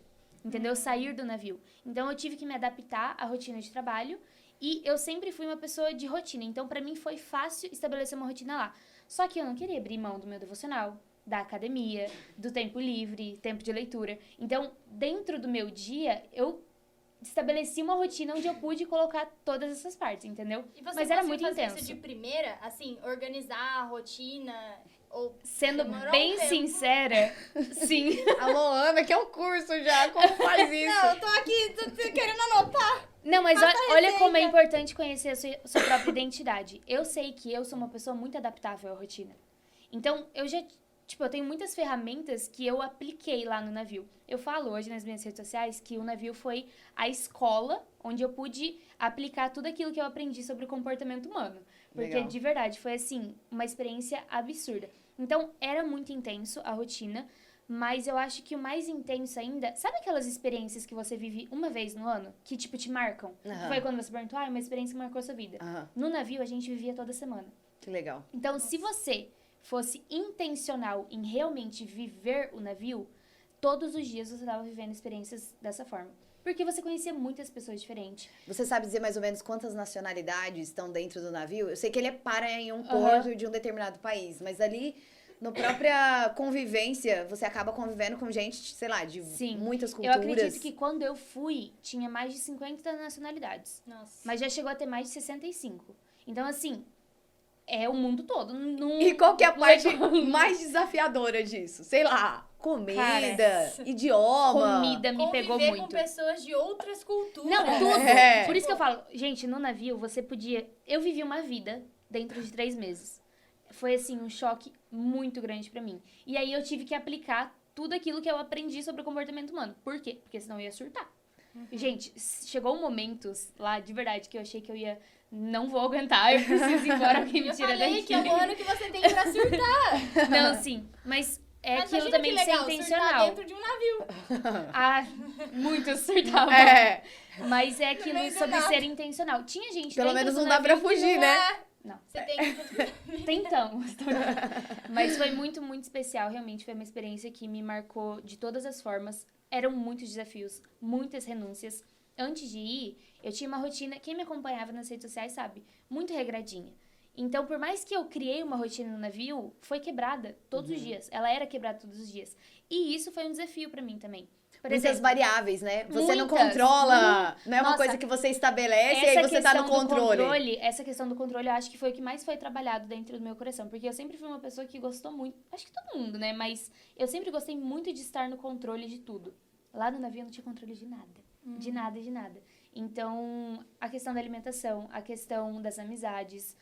entendeu? Sair do navio. Então eu tive que me adaptar à rotina de trabalho e eu sempre fui uma pessoa de rotina. Então para mim foi fácil estabelecer uma rotina lá. Só que eu não queria abrir mão do meu devocional, da academia, do tempo livre, tempo de leitura. Então, dentro do meu dia, eu estabeleci uma rotina onde eu pude colocar todas essas partes, entendeu? E você Mas era muito fazer intenso. Isso de primeira, assim, organizar a rotina, ou sendo bem sincera, sim. Alô, Ana, que é um curso já, como faz isso? Não, eu tô aqui, tô querendo anotar. Não, mas olha como é importante conhecer a sua própria identidade. Eu sei que eu sou uma pessoa muito adaptável à rotina. Então, eu tenho muitas ferramentas que eu apliquei lá no navio. Eu falo hoje nas minhas redes sociais que o navio foi a escola onde eu pude aplicar tudo aquilo que eu aprendi sobre o comportamento humano. Porque, de verdade, foi, assim, uma experiência absurda. Então, era muito intenso a rotina, mas eu acho que o mais intenso ainda... Sabe aquelas experiências que você vive uma vez no ano? Que, te marcam? Foi quando você perguntou, uma experiência que marcou a sua vida. No navio, a gente vivia toda semana. Que legal. Então, se você fosse intencional em realmente viver o navio, todos os dias você estava vivendo experiências dessa forma. Porque você conhecia muitas pessoas diferentes. Você sabe dizer mais ou menos quantas nacionalidades estão dentro do navio? Eu sei que ele para em um porto de um determinado país, mas ali, na própria convivência, você acaba convivendo com gente, sei lá, de muitas culturas. Eu acredito que quando eu fui, tinha mais de 50 nacionalidades. Nossa. Mas já chegou a ter mais de 65. Então, assim... É o mundo todo. E qual que é a parte mais desafiadora disso? Sei lá, comida, idioma. Comida me pegou muito. Com pessoas de outras culturas. Não, tudo. Por isso que eu falo, gente, no navio você podia... Eu vivi uma vida dentro de 3 meses. Foi, assim, um choque muito grande pra mim. E aí eu tive que aplicar tudo aquilo que eu aprendi sobre o comportamento humano. Por quê? Porque senão eu ia surtar. Gente, chegou momentos lá, de verdade, que eu achei que eu ia... Não vou aguentar, eu preciso ir embora, alguém me tira daqui. Eu falei que é o ano que você tem pra surtar. Não, sim, mas aquilo também de ser intencional. Surtar dentro de um navio. Muitos surtavam. Mas é aquilo sobre ser intencional. Tinha gente pelo menos não dá pra fugir, né? Não. Você tem que... Tentamos. Mas foi muito, muito especial. Realmente foi uma experiência que me marcou de todas as formas. Eram muitos desafios, muitas renúncias. Antes de ir, eu tinha uma rotina, quem me acompanhava nas redes sociais sabe, muito regradinha. Então, por mais que eu criei uma rotina no navio, foi quebrada todos os dias. Ela era quebrada todos os dias. E isso foi um desafio pra mim também. Muitas variáveis, né? Você não controla, não é uma coisa que você estabelece e aí você tá no controle. Essa questão do controle, eu acho que foi o que mais foi trabalhado dentro do meu coração. Porque eu sempre fui uma pessoa que gostou muito, acho que todo mundo, né? Mas eu sempre gostei muito de estar no controle de tudo. Lá no navio eu não tinha controle de nada. De nada, de nada. Então, a questão da alimentação, a questão das amizades,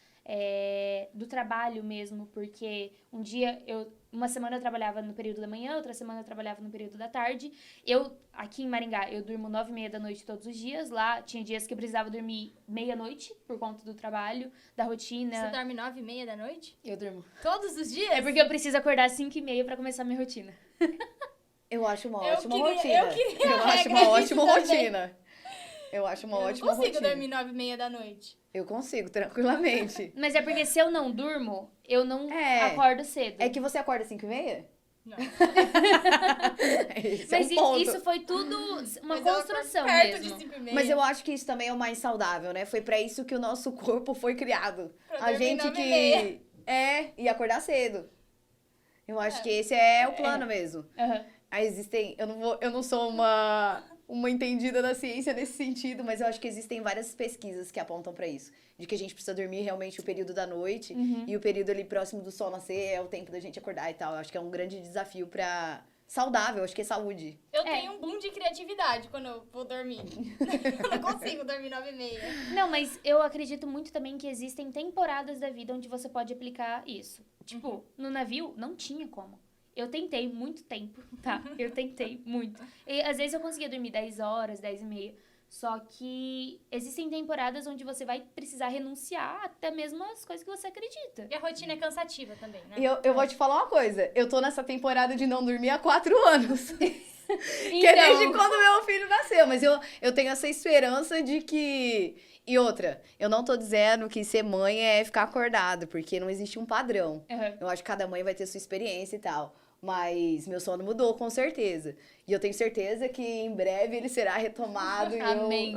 do trabalho mesmo, porque uma semana eu trabalhava no período da manhã, outra semana eu trabalhava no período da tarde. Aqui em Maringá, eu durmo 9h30 da noite todos os dias. Lá, tinha dias que eu precisava dormir meia-noite, por conta do trabalho, da rotina. Você dorme 9h30 da noite? Eu durmo. Todos os dias? É porque eu preciso acordar às 5h30 pra começar a minha rotina. Eu acho uma ótima rotina. Eu acho uma ótima rotina. Eu acho uma ótima rotina. Eu consigo dormir 9h30 da noite. Eu consigo, tranquilamente. Mas é porque se eu não durmo, eu não acordo cedo. É que você acorda às 5h30? Não. Mas isso foi tudo uma construção mesmo. Mas eu acho que isso também é o mais saudável, né? Foi pra isso que o nosso corpo foi criado. A gente que... e acordar cedo. Eu acho que esse é o plano mesmo. Aí existem... Eu não sou uma entendida da ciência nesse sentido, mas eu acho que existem várias pesquisas que apontam pra isso. De que a gente precisa dormir realmente o período da noite e o período ali próximo do sol nascer é o tempo da gente acordar e tal. Eu acho que é um grande desafio pra saudável, acho que é saúde. Eu tenho um boom de criatividade quando eu vou dormir. Eu não consigo dormir 9h30. Não, mas eu acredito muito também que existem temporadas da vida onde você pode aplicar isso. Tipo, no navio, não tinha como. Eu tentei muito tempo, tá? Eu tentei muito. E às vezes eu conseguia dormir 10 horas, 10h30. Só que existem temporadas onde você vai precisar renunciar até mesmo às coisas que você acredita. E a rotina é cansativa também, né? E eu vou te falar uma coisa, eu tô nessa temporada de não dormir há 4 anos. Que é desde quando meu filho nasceu, mas eu tenho essa esperança de que... E outra, eu não tô dizendo que ser mãe é ficar acordado, porque não existe um padrão. Uhum. Eu acho que cada mãe vai ter sua experiência e tal. Mas meu sono mudou, com certeza. E eu tenho certeza que em breve ele será retomado. Amém.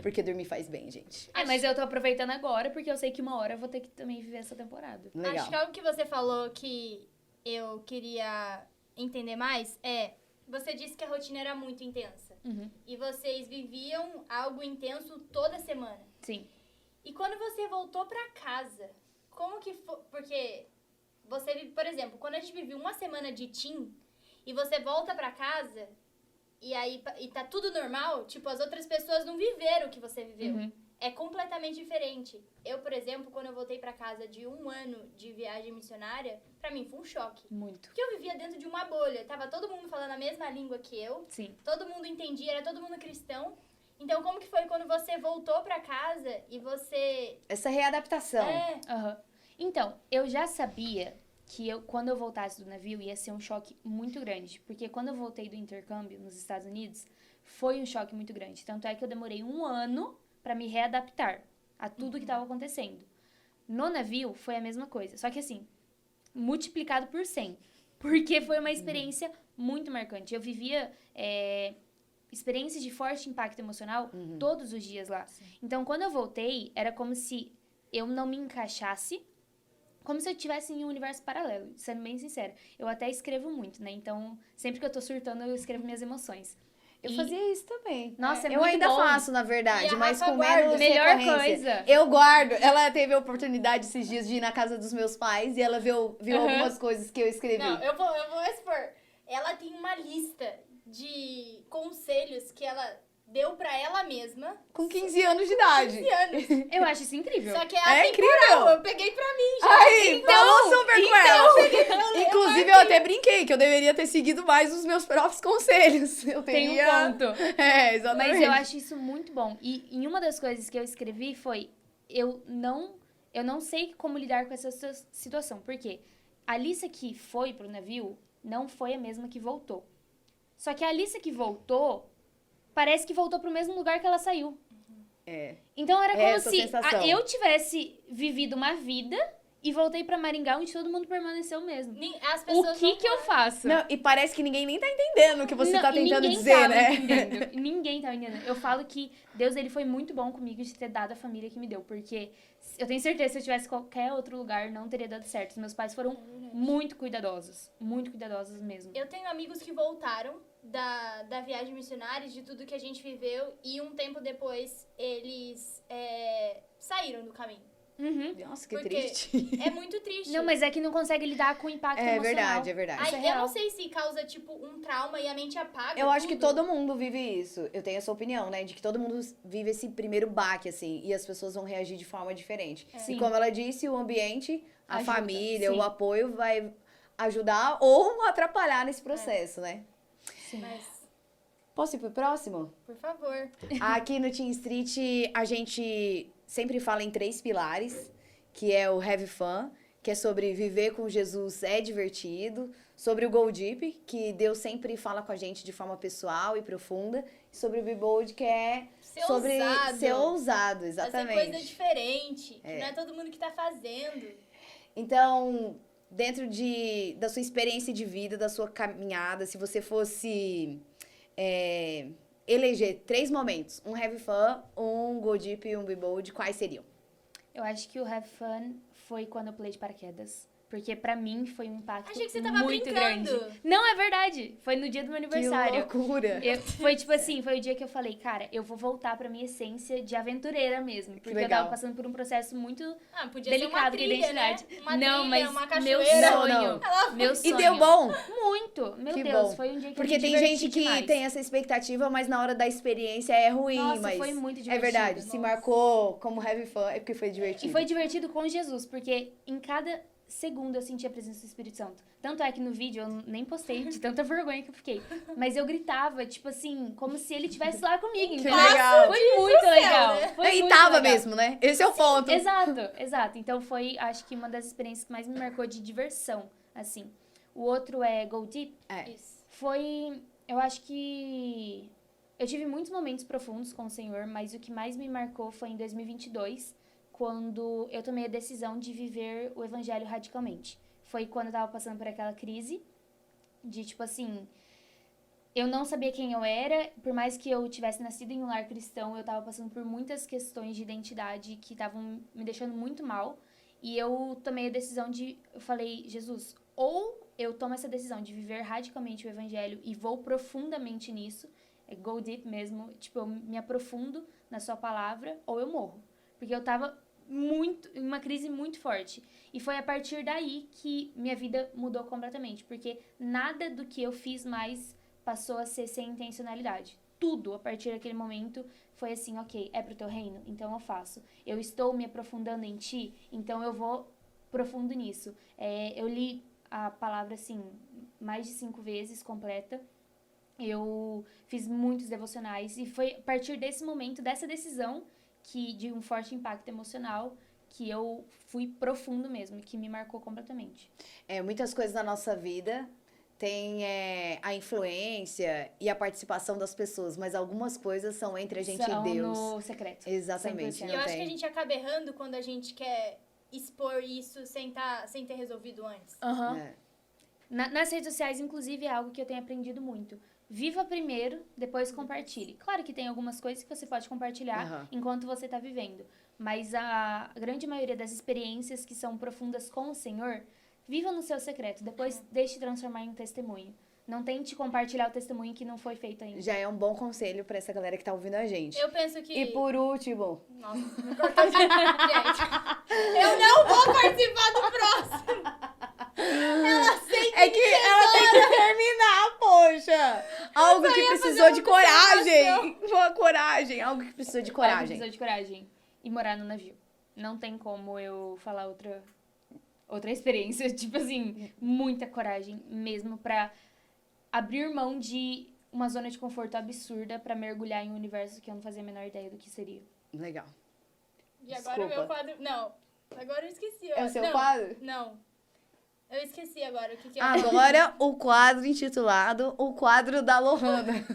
Porque dormir faz bem, gente. Mas eu tô aproveitando agora, porque eu sei que uma hora eu vou ter que também viver essa temporada. Legal. Acho que algo que você falou que eu queria entender mais é... Você disse que a rotina era muito intensa. Uhum. E vocês viviam algo intenso toda semana. Sim. E quando você voltou pra casa, como que foi? Porque você, por exemplo, quando a gente vive uma semana de teen e você volta pra casa e tá tudo normal, tipo, as outras pessoas não viveram o que você viveu. Uhum. É completamente diferente. Eu, por exemplo, quando eu voltei pra casa de 1 ano de viagem missionária, pra mim foi um choque. Muito. Porque eu vivia dentro de uma bolha. Tava todo mundo falando a mesma língua que eu. Sim. Todo mundo entendia, era todo mundo cristão. Então, como que foi quando você voltou pra casa e você... Essa readaptação. Aham. Então, eu já sabia que quando eu voltasse do navio ia ser um choque muito grande. Porque quando eu voltei do intercâmbio nos Estados Unidos, foi um choque muito grande. Tanto é que eu demorei 1 ano pra me readaptar a tudo que estava acontecendo. No navio, foi a mesma coisa. Só que assim, multiplicado por 100. Porque foi uma experiência muito marcante. Eu vivia experiências de forte impacto emocional todos os dias lá. Sim. Então, quando eu voltei, era como se eu não me encaixasse, como se eu estivesse em um universo paralelo, sendo bem sincera. Eu até escrevo muito, né? Então, sempre que eu tô surtando, eu escrevo minhas emoções. Eu fazia isso também. Nossa, é eu muito ainda bom. faço, na verdade, E a mas Rafa com guarda. menos Melhor recorrência. coisa. Eu guardo. Ela teve a oportunidade esses dias de ir na casa dos meus pais e ela viu algumas coisas que eu escrevi. Não, eu vou expor. Ela tem uma lista de conselhos que ela deu pra ela mesma. Com 15 anos de idade. 15 anos. Eu acho isso incrível. Só que é É atemporal. incrível. Eu peguei pra mim já. Aí, falou super com ela. Eu Inclusive, eu até brinquei que eu deveria ter seguido mais os meus próprios conselhos. Eu Tem um teria... ponto. É, exatamente. Mas eu acho isso muito bom. E em uma das coisas que eu escrevi foi... Eu não sei como lidar com essa situação. Por quê? A Alissa que foi pro navio não foi a mesma que voltou. Só que a Alissa que voltou, parece que voltou pro mesmo lugar que ela saiu. É. Então era como Essa se sensação. eu tivesse vivido uma vida e voltei pra Maringá, onde todo mundo permaneceu mesmo. As pessoas O que que eu faço? Não, e parece que ninguém nem tá entendendo o que você Não, tá tentando ninguém dizer, tava né? Entendendo. Ninguém tava entendendo. Eu falo que Deus, ele foi muito bom comigo de ter dado a família que me deu. Porque eu tenho certeza que se eu tivesse em qualquer outro lugar, não teria dado certo. Os meus pais foram muito cuidadosos mesmo. Eu tenho amigos que voltaram da viagem missionária, de tudo que a gente viveu, e um tempo depois eles saíram do caminho. Uhum. Nossa, que Porque triste. é muito triste. Não, mas é que não consegue lidar com o impacto É emocional. verdade, é verdade. Isso é Aí, eu real. não sei se causa, tipo, um trauma e a mente apaga Eu acho que tudo. todo mundo vive isso. Eu tenho essa opinião, né? De que todo mundo vive esse primeiro baque, assim. E as pessoas vão reagir de forma diferente. Sim. E como ela disse, o ambiente, a Ajuda, família, sim. o apoio vai ajudar ou atrapalhar nesse processo, né? Sim. Mas, Posso ir pro próximo? por favor. Aqui no Teen Street, a gente sempre fala em 3 pilares, que é o Have Fun, que é sobre viver com Jesus é divertido, sobre o Go Deep, que Deus sempre fala com a gente de forma pessoal e profunda, e sobre o Be Bold, que é Ser sobre ousado. ser ousado, Fazer exatamente. coisa diferente, que não é todo mundo que tá fazendo. Então, dentro da sua experiência de vida, da sua caminhada, se você fosse eleger 3 momentos, um Have Fun, um Go Deep e um Be Bold, quais seriam? Eu acho que o Have Fun foi quando eu pulei de paraquedas. Porque pra mim foi um impacto Achei que você tava muito brincando. grande. Não, é verdade. Foi no dia do meu aniversário. Que loucura. Foi tipo assim, foi o dia que eu falei, cara, eu vou voltar pra minha essência de aventureira mesmo. Porque eu legal. tava passando por um processo muito Podia delicado ser com a uma trilha, identidade. né? Uma Não, trilha, mas uma meu cachoeira. sonho. Não. Meu sonho. E deu bom? Muito. Meu Que Deus, bom. foi um dia que Porque eu me tem diverti gente que demais. tem essa expectativa, mas na hora da experiência é ruim. Nossa, mas foi muito é divertido. verdade. Se Nossa. marcou como heavy fun, é porque foi divertido. E foi divertido com Jesus, porque em cada segundo eu senti a presença do Espírito Santo. Tanto é que no vídeo eu nem postei de tanta vergonha que eu fiquei. Mas eu gritava, tipo assim, como se ele estivesse lá comigo. Que Então, legal. foi muito legal. né? Foi E muito tava legal. mesmo, né? Esse é o ponto. Exato. Então foi, acho que uma das experiências que mais me marcou de diversão, assim. O outro é Go Deep. Isso. Foi, eu acho que eu tive muitos momentos profundos com o Senhor, mas o que mais me marcou foi em 2022, quando eu tomei a decisão de viver o evangelho radicalmente. Foi quando eu tava passando por aquela crise de, tipo assim, eu não sabia quem eu era, por mais que eu tivesse nascido em um lar cristão, eu tava passando por muitas questões de identidade que estavam me deixando muito mal. E eu tomei a decisão eu falei, Jesus, ou eu tomo essa decisão de viver radicalmente o evangelho e vou profundamente nisso, é go deep mesmo, tipo, eu me aprofundo na sua palavra, ou eu morro. Porque eu tava em uma crise muito forte. E foi a partir daí que minha vida mudou completamente, porque nada do que eu fiz mais passou a ser sem intencionalidade. Tudo, a partir daquele momento, foi assim, ok, é pro teu reino, então eu faço. Eu estou me aprofundando em ti, então eu vou profundo nisso. Eu li a palavra, assim, mais de 5 vezes completa. Eu fiz muitos devocionais e foi a partir desse momento, dessa decisão, de um forte impacto emocional, que eu fui profundo mesmo, que me marcou completamente. Muitas coisas na nossa vida tem a influência e a participação das pessoas, mas algumas coisas são entre a gente São e Deus. no secreto. Exatamente. 100%. E eu acho que a gente acaba errando quando a gente quer expor isso sem ter resolvido antes. Uhum. É. Nas redes sociais, inclusive, é algo que eu tenho aprendido muito. Viva primeiro, depois compartilhe. Claro que tem algumas coisas que você pode compartilhar enquanto você está vivendo. Mas a grande maioria das experiências que são profundas com o Senhor, viva no seu secreto. Depois deixe transformar em um testemunho. Não tente compartilhar o testemunho que não foi feito ainda. Já é um bom conselho pra essa galera que tá ouvindo a gente. Eu penso que... E por último... Nossa, me cortou de... Gente, eu não vou participar do próximo. Ela sempre É que ela tem que terminar, poxa! Algo que precisou de coragem! Uma coragem! Algo que precisou de coragem. Precisou de coragem. E morar no navio. Não tem como eu falar outra experiência. Tipo assim, muita coragem mesmo pra abrir mão de uma zona de conforto absurda pra mergulhar em um universo que eu não fazia a menor ideia do que seria. Legal. E agora Desculpa. o meu quadro... Não, agora eu esqueci. É o seu não, quadro? Não. Eu esqueci agora o que eu... Agora o quadro intitulado O Quadro da Lohana.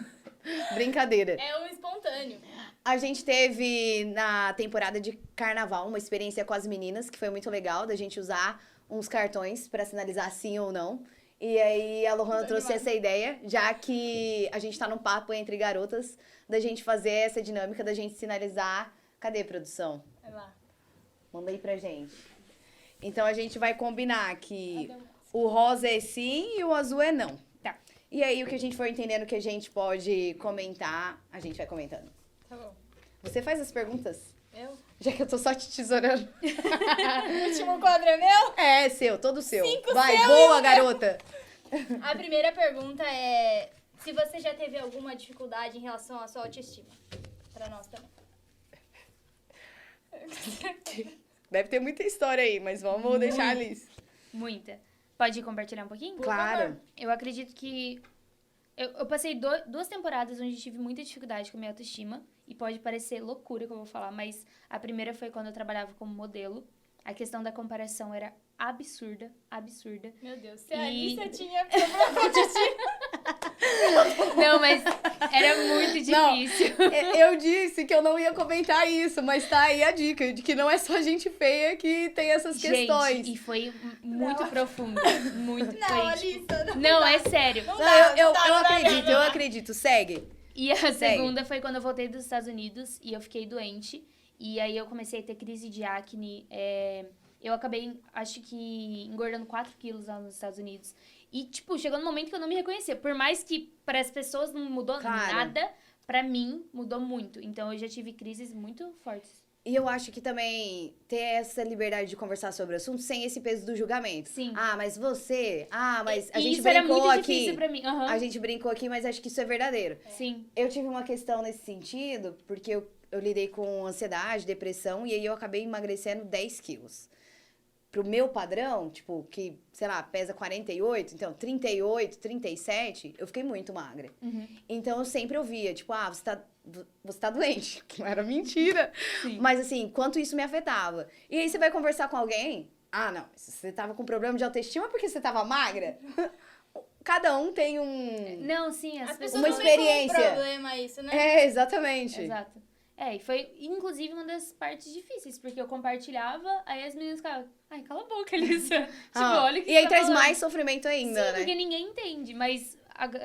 Brincadeira. É um espontâneo. A gente teve na temporada de carnaval uma experiência com as meninas, que foi muito legal, da gente usar uns cartões pra sinalizar sim ou não. E aí a Lohana trouxe essa ideia, já que a gente tá num papo entre garotas, da gente fazer essa dinâmica, da gente sinalizar. Cadê, produção? Vai lá. Manda aí pra gente. Então a gente vai combinar que o rosa é sim e o azul é não. Tá. E aí o que a gente for entendendo que a gente pode comentar, a gente vai comentando. Tá bom. Você faz as perguntas? Eu? Já que eu tô só te tesourando. O último quadro é meu? É seu, todo seu. 5 Vai, seu boa, garota. A primeira pergunta é se você já teve alguma dificuldade em relação à sua autoestima. Pra nós também. Deve ter muita história aí, mas vamos deixar a lista. Muita. Pode compartilhar um pouquinho? Claro. Eu acredito que... Eu passei 2 temporadas onde tive muita dificuldade com a minha autoestima. E pode parecer loucura que eu vou falar, mas a primeira foi quando eu trabalhava como modelo. A questão da comparação era absurda. Meu Deus, se a E- Alissa tinha problema com autoestima. Não, mas era muito difícil. Eu disse que eu não ia comentar isso, mas tá aí a dica, de que não é só gente feia que tem essas questões. Gente, e foi muito profundo. Muito. Não, foi, Alissa, não. não, é sério. Não Não, dá, eu não dá, não dá, acredito, não eu dá. acredito. Segue. E a segunda foi quando eu voltei dos Estados Unidos e eu fiquei doente. E aí eu comecei a ter crise de acne eu acabei, acho que, engordando 4 quilos lá nos Estados Unidos. E, tipo, chegou num momento que eu não me reconhecia. Por mais que para as pessoas não mudou Cara. nada, pra mim mudou muito. Então, eu já tive crises muito fortes. E eu acho que também ter essa liberdade de conversar sobre o assunto sem esse peso do julgamento. Sim. Ah, mas você... Ah, mas a E gente isso era brincou muito aqui. difícil pra mim. Aham. A gente brincou aqui, mas acho que isso é verdadeiro. Sim. Eu tive uma questão nesse sentido, porque eu lidei com ansiedade, depressão, e aí eu acabei emagrecendo 10 quilos. Pro meu padrão, tipo, que, sei lá, pesa 48, então 38, 37, eu fiquei muito magra. Uhum. Então eu sempre ouvia, tipo, você tá doente, que não era mentira. Sim. Mas assim, quanto isso me afetava. E aí você vai conversar com alguém, não, se você tava com problema de autoestima porque você tava magra. Cada um tem um... Não, sim, As as pessoas Uma não veem como um experiência. problema isso, né? É, exatamente. Exato. E foi, inclusive, uma das partes difíceis, porque eu compartilhava, aí as meninas ficavam, ai, cala a boca, Alissa. Tipo, olha o que E aí você tá traz falando. mais sofrimento ainda, Sim, né? porque ninguém entende, mas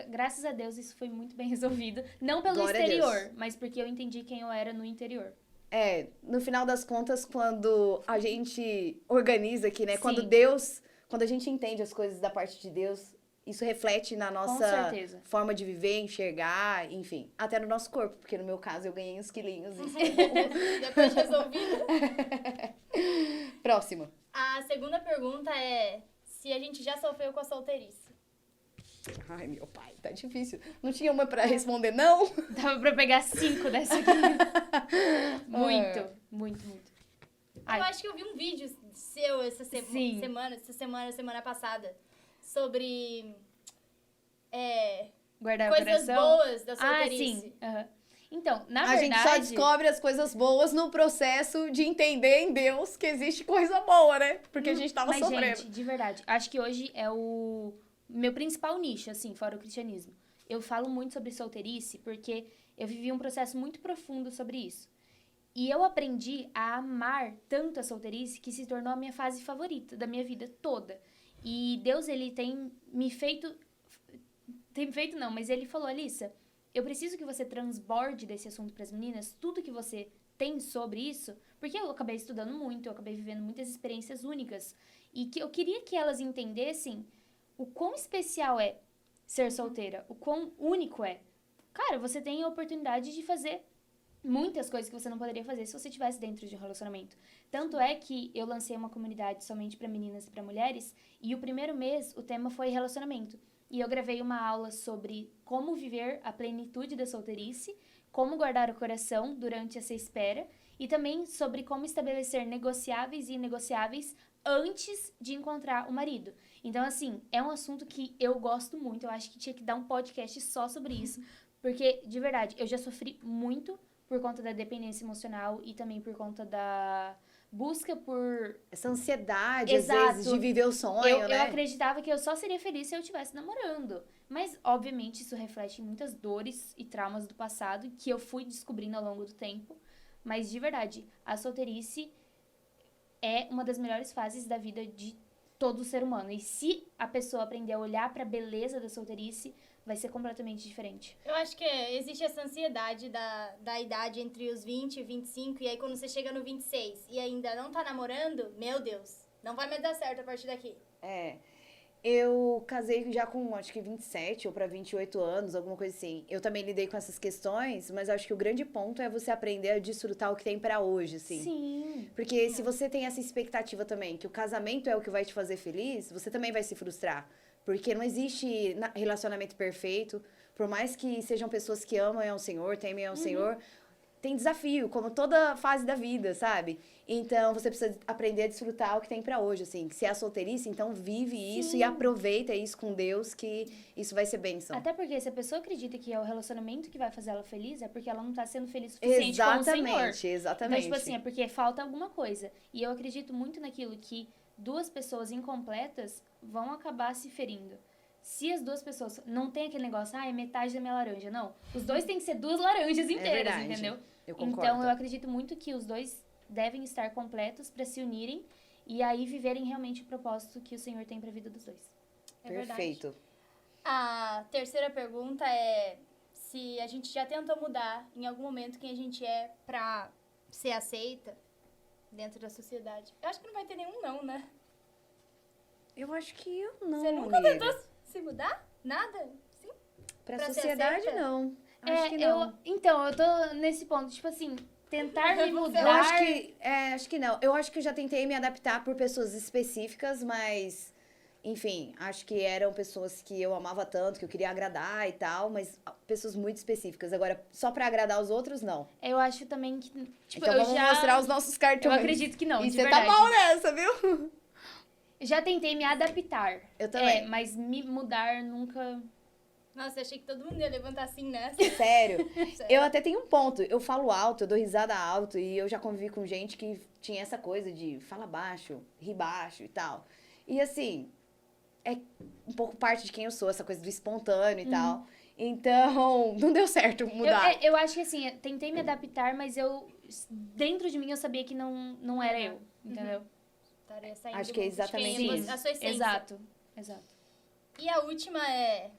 graças a Deus isso foi muito bem resolvido. Não pelo Glória a exterior, Deus. mas porque eu entendi quem eu era no interior. É, no final das contas, quando a gente organiza aqui, né? Sim. Quando a gente entende as coisas da parte de Deus, isso reflete na Com nossa certeza. forma de viver, enxergar, enfim. Até no nosso corpo, porque no meu caso eu ganhei uns quilinhos. Depois resolvido. Próximo. A segunda pergunta é se a gente já sofreu com a solteirice. Ai, meu pai, tá difícil. Não tinha uma pra responder, não? Dava pra pegar 5 dessa aqui. Muito. Ai. Eu acho que eu vi um vídeo seu essa Sim. semana passada sobre Guardar o coisas coração. boas da Ah, solteirice. sim. Aham. Então, na A verdade... gente só descobre as coisas boas no processo de entender em Deus que existe coisa boa, né? Porque a gente tava Mas, sofrendo. gente, de verdade, acho que hoje é o meu principal nicho, assim, fora o cristianismo. Eu falo muito sobre solteirice porque eu vivi um processo muito profundo sobre isso. E eu aprendi a amar tanto a solteirice que se tornou a minha fase favorita da minha vida toda. E Deus, ele tem me feito... mas ele falou, Alissa, eu preciso que você transborde desse assunto para as meninas, tudo que você tem sobre isso, porque eu acabei estudando muito, eu acabei vivendo muitas experiências únicas, e que eu queria que elas entendessem o quão especial é ser solteira, o quão único é. Cara, você tem a oportunidade de fazer muitas coisas que você não poderia fazer se você estivesse dentro de um relacionamento. Tanto é que eu lancei uma comunidade somente para meninas e para mulheres, e o primeiro mês o tema foi relacionamento. E eu gravei uma aula sobre como viver a plenitude da solteirice, como guardar o coração durante essa espera, e também sobre como estabelecer negociáveis e inegociáveis antes de encontrar o marido. Então, assim, é um assunto que eu gosto muito, eu acho que tinha que dar um podcast só sobre isso, porque, de verdade, eu já sofri muito por conta da dependência emocional e também por conta da busca por... Essa ansiedade, Exato. às vezes, de viver o sonho, Eu né? acreditava que eu só seria feliz se eu estivesse namorando. Mas, obviamente, isso reflete em muitas dores e traumas do passado que eu fui descobrindo ao longo do tempo. Mas, de verdade, a solteirice é uma das melhores fases da vida de todo ser humano. E se a pessoa aprender a olhar para a beleza da solteirice, vai ser completamente diferente. Eu acho que existe essa ansiedade da idade entre os 20 e 25, e aí quando você chega no 26 e ainda não tá namorando, meu Deus, não vai mais dar certo a partir daqui. Eu casei já com, acho que 27 ou para 28 anos, alguma coisa assim. Eu também lidei com essas questões, mas eu acho que o grande ponto é você aprender a desfrutar o que tem para hoje, assim. Sim. Porque se você tem essa expectativa também, que o casamento é o que vai te fazer feliz, você também vai se frustrar. Porque não existe relacionamento perfeito. Por mais que sejam pessoas que amam ao Senhor, temem ao Senhor, tem desafio, como toda fase da vida, sabe? Então, você precisa aprender a desfrutar o que tem pra hoje, assim. Se é a solteirice, então vive isso e aproveita isso com Deus, que isso vai ser bênção. Até porque se a pessoa acredita que é o relacionamento que vai fazer ela feliz, é porque ela não tá sendo feliz o suficiente com o Senhor. Exatamente. Então, tipo assim, é porque falta alguma coisa. E eu acredito muito naquilo que duas pessoas incompletas vão acabar se ferindo. Se as duas pessoas não tem aquele negócio, é metade da minha laranja. Não. Os dois têm que ser duas laranjas inteiras, verdade. entendeu? Eu concordo. Então, eu acredito muito que os dois devem estar completos para se unirem e aí viverem realmente o propósito que o Senhor tem pra vida dos dois. Perfeito. Verdade. A terceira pergunta é se a gente já tentou mudar em algum momento quem a gente é pra ser aceita. dentro da sociedade? Eu acho que não vai ter nenhum não, né? Eu acho que eu não, Você nunca amiga. tentou se mudar? Nada? Sim? Pra pra ser sociedade, aceita? não. Acho que não. Então, eu tô nesse ponto, tipo assim, tentar me mudar. Eu acho que não. Eu acho que eu já tentei me adaptar por pessoas específicas, mas, enfim, acho que eram pessoas que eu amava tanto, que eu queria agradar e tal, mas pessoas muito específicas. Agora, só pra agradar os outros, não. Eu acho também que, tipo, Então eu vamos já... mostrar os nossos cartões. Eu acredito que não, E de você verdade. tá mal nessa, viu? Já tentei me adaptar. Eu também. Mas me mudar nunca... Nossa, eu achei que todo mundo ia levantar assim nessa. Sério. Sério. Eu até tenho um ponto. Eu falo alto, eu dou risada alto. E eu já convivi com gente que tinha essa coisa de fala baixo, ri baixo e tal. E assim, é um pouco parte de quem eu sou, essa coisa do espontâneo e tal. Então, não deu certo mudar. Eu acho que assim, eu tentei me adaptar, mas dentro de mim eu sabia que não era eu, entendeu? Estaria saindo Acho que é muito de exatamente quem é isso. a sua essência. Exato. E a última é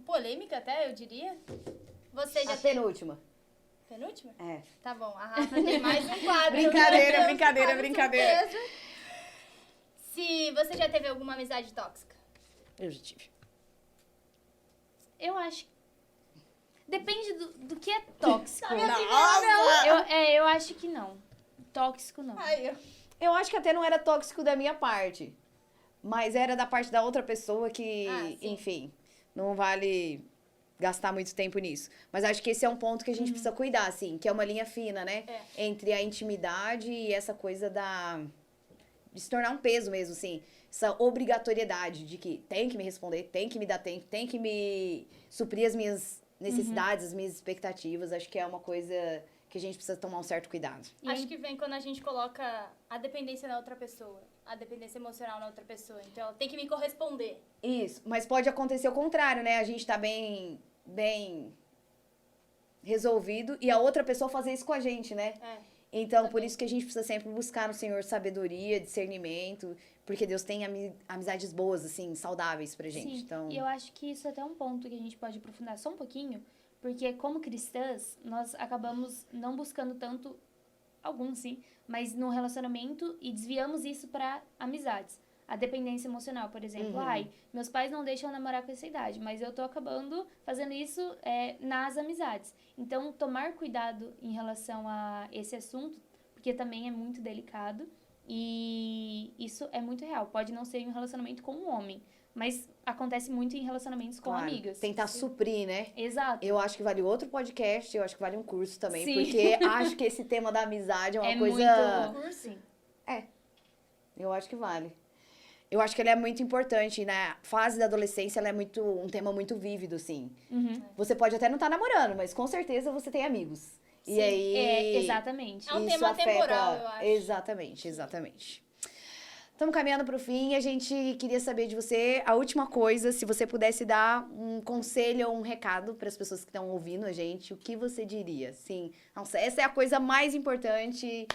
polêmica até, eu diria. Você já A teve... penúltima. Penúltima? É. Tá bom, a Rafa tem mais um quadro. Brincadeira, Meu Deus, brincadeira, quadro brincadeira. surpresa. Se você já teve alguma amizade tóxica. Eu já tive. Eu acho. Depende do que é tóxico. Nossa! Eu acho que não. Tóxico não. Ai, Eu acho que até não era tóxico da minha parte. Mas era da parte da outra pessoa que, sim. enfim, não vale gastar muito tempo nisso. Mas acho que esse é um ponto que a gente precisa cuidar, assim, que é uma linha fina, né? É. Entre a intimidade e essa coisa de se tornar um peso mesmo, assim. Essa obrigatoriedade de que tem que me responder, tem que me dar tempo, tem que me suprir as minhas necessidades, as minhas expectativas. Acho que é uma coisa que a gente precisa tomar um certo cuidado. acho que vem quando a gente coloca a dependência na outra pessoa. A dependência emocional na outra pessoa. Então, ela tem que me corresponder. Isso, mas pode acontecer o contrário, né? A gente tá bem resolvido e a outra pessoa fazer isso com a gente, né? É. Então, por isso que a gente precisa sempre buscar no Senhor sabedoria, discernimento, porque Deus tem amizades boas, assim, saudáveis pra gente. Sim, Então, e eu acho que isso é até um ponto que a gente pode aprofundar só um pouquinho, porque como cristãs, nós acabamos não buscando tanto, alguns sim, mas no relacionamento e desviamos isso para amizades. A dependência emocional, por exemplo. Ai, meus pais não deixam eu namorar com essa idade, mas eu tô acabando fazendo isso nas amizades. Então, tomar cuidado em relação a esse assunto, porque também é muito delicado e isso é muito real. Pode não ser em um relacionamento com um homem, mas acontece muito em relacionamentos com claro, amigas. tentar suprir, né? Exato. Eu acho que vale outro podcast, eu acho que vale um curso também, Sim. porque acho que esse tema da amizade é uma coisa... muito... Sim. Eu acho que vale. Eu acho que ele é muito importante, né? Fase da adolescência, ela é um tema muito vívido, assim. Você pode até não estar namorando, mas com certeza você tem amigos. Sim, E aí... Exatamente. É um isso tema afeta... temporal, eu acho. Exatamente. Estamos caminhando para o fim. A gente queria saber de você a última coisa, se você pudesse dar um conselho ou um recado para as pessoas que estão ouvindo a gente, o que você diria? Sim, nossa, essa é a coisa mais importante.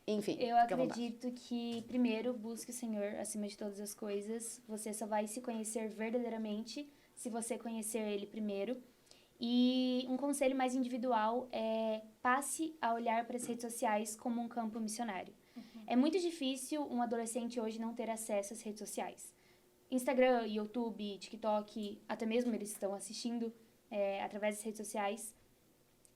Enfim, Eu fica à vontade. acredito que, primeiro, busque o Senhor acima de todas as coisas. Você só vai se conhecer verdadeiramente se você conhecer Ele primeiro. E um conselho mais individual é passe a olhar para as redes sociais como um campo missionário. É muito difícil um adolescente hoje não ter acesso às redes sociais. Instagram, YouTube, TikTok, até mesmo eles estão assistindo através das redes sociais.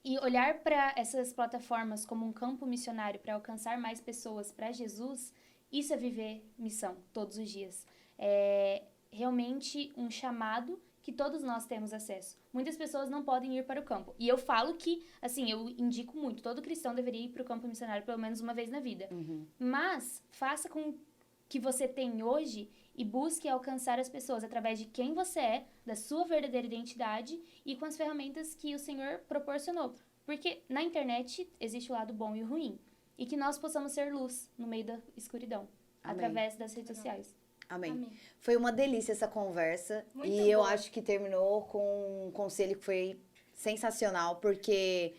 E olhar para essas plataformas como um campo missionário para alcançar mais pessoas para Jesus, isso é viver missão todos os dias. É realmente um chamado que todos nós temos acesso. Muitas pessoas não podem ir para o campo. E eu falo que, assim, eu indico muito, todo cristão deveria ir para o campo missionário pelo menos uma vez na vida. Mas faça com o que você tem hoje e busque alcançar as pessoas através de quem você é, da sua verdadeira identidade e com as ferramentas que o Senhor proporcionou. Porque na internet existe o lado bom e o ruim. E que nós possamos ser luz no meio da escuridão, Amém. através das redes sociais. Amém. Foi uma delícia essa conversa. Muito e eu bom. acho que terminou com um conselho que foi sensacional, porque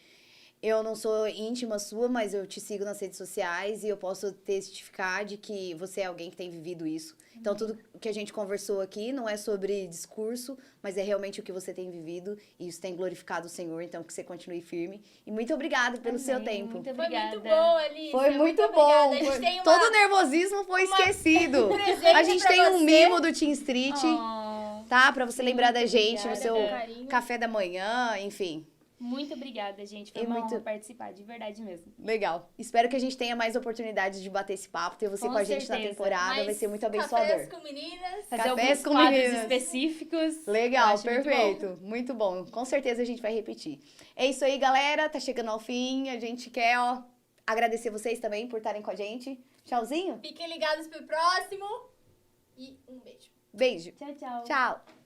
eu não sou íntima sua, mas eu te sigo nas redes sociais e eu posso testificar de que você é alguém que tem vivido isso. Então, tudo que a gente conversou aqui não é sobre discurso, mas é realmente o que você tem vivido e isso tem glorificado o Senhor, então que você continue firme. E muito obrigada pelo seu tempo. Muito Foi obrigada. muito bom, Alice. Foi muito bom. obrigada. A gente tem Todo o nervosismo foi esquecido. presente A gente pra tem um você. mimo do Team Street, Oh, tá? Pra você lembrar da gente no obrigada. seu Carinho. café da manhã, enfim. muito obrigada, gente. Foi E uma muito- honra participar, de verdade mesmo. Legal. Espero que a gente tenha mais oportunidades de bater esse papo, ter você com, Com a gente na certeza. temporada, vai Mais ser muito abençoador. Cafés com meninas. Fazer Cafés alguns com quadros meninas. específicos. Legal, Eu acho muito perfeito. Muito bom. Com certeza a gente vai repetir. É isso aí, galera. Tá chegando ao fim. A gente quer, agradecer vocês também por estarem com a gente. Tchauzinho. Fiquem ligados pro próximo. E um beijo. Beijo. Tchau, tchau. Tchau.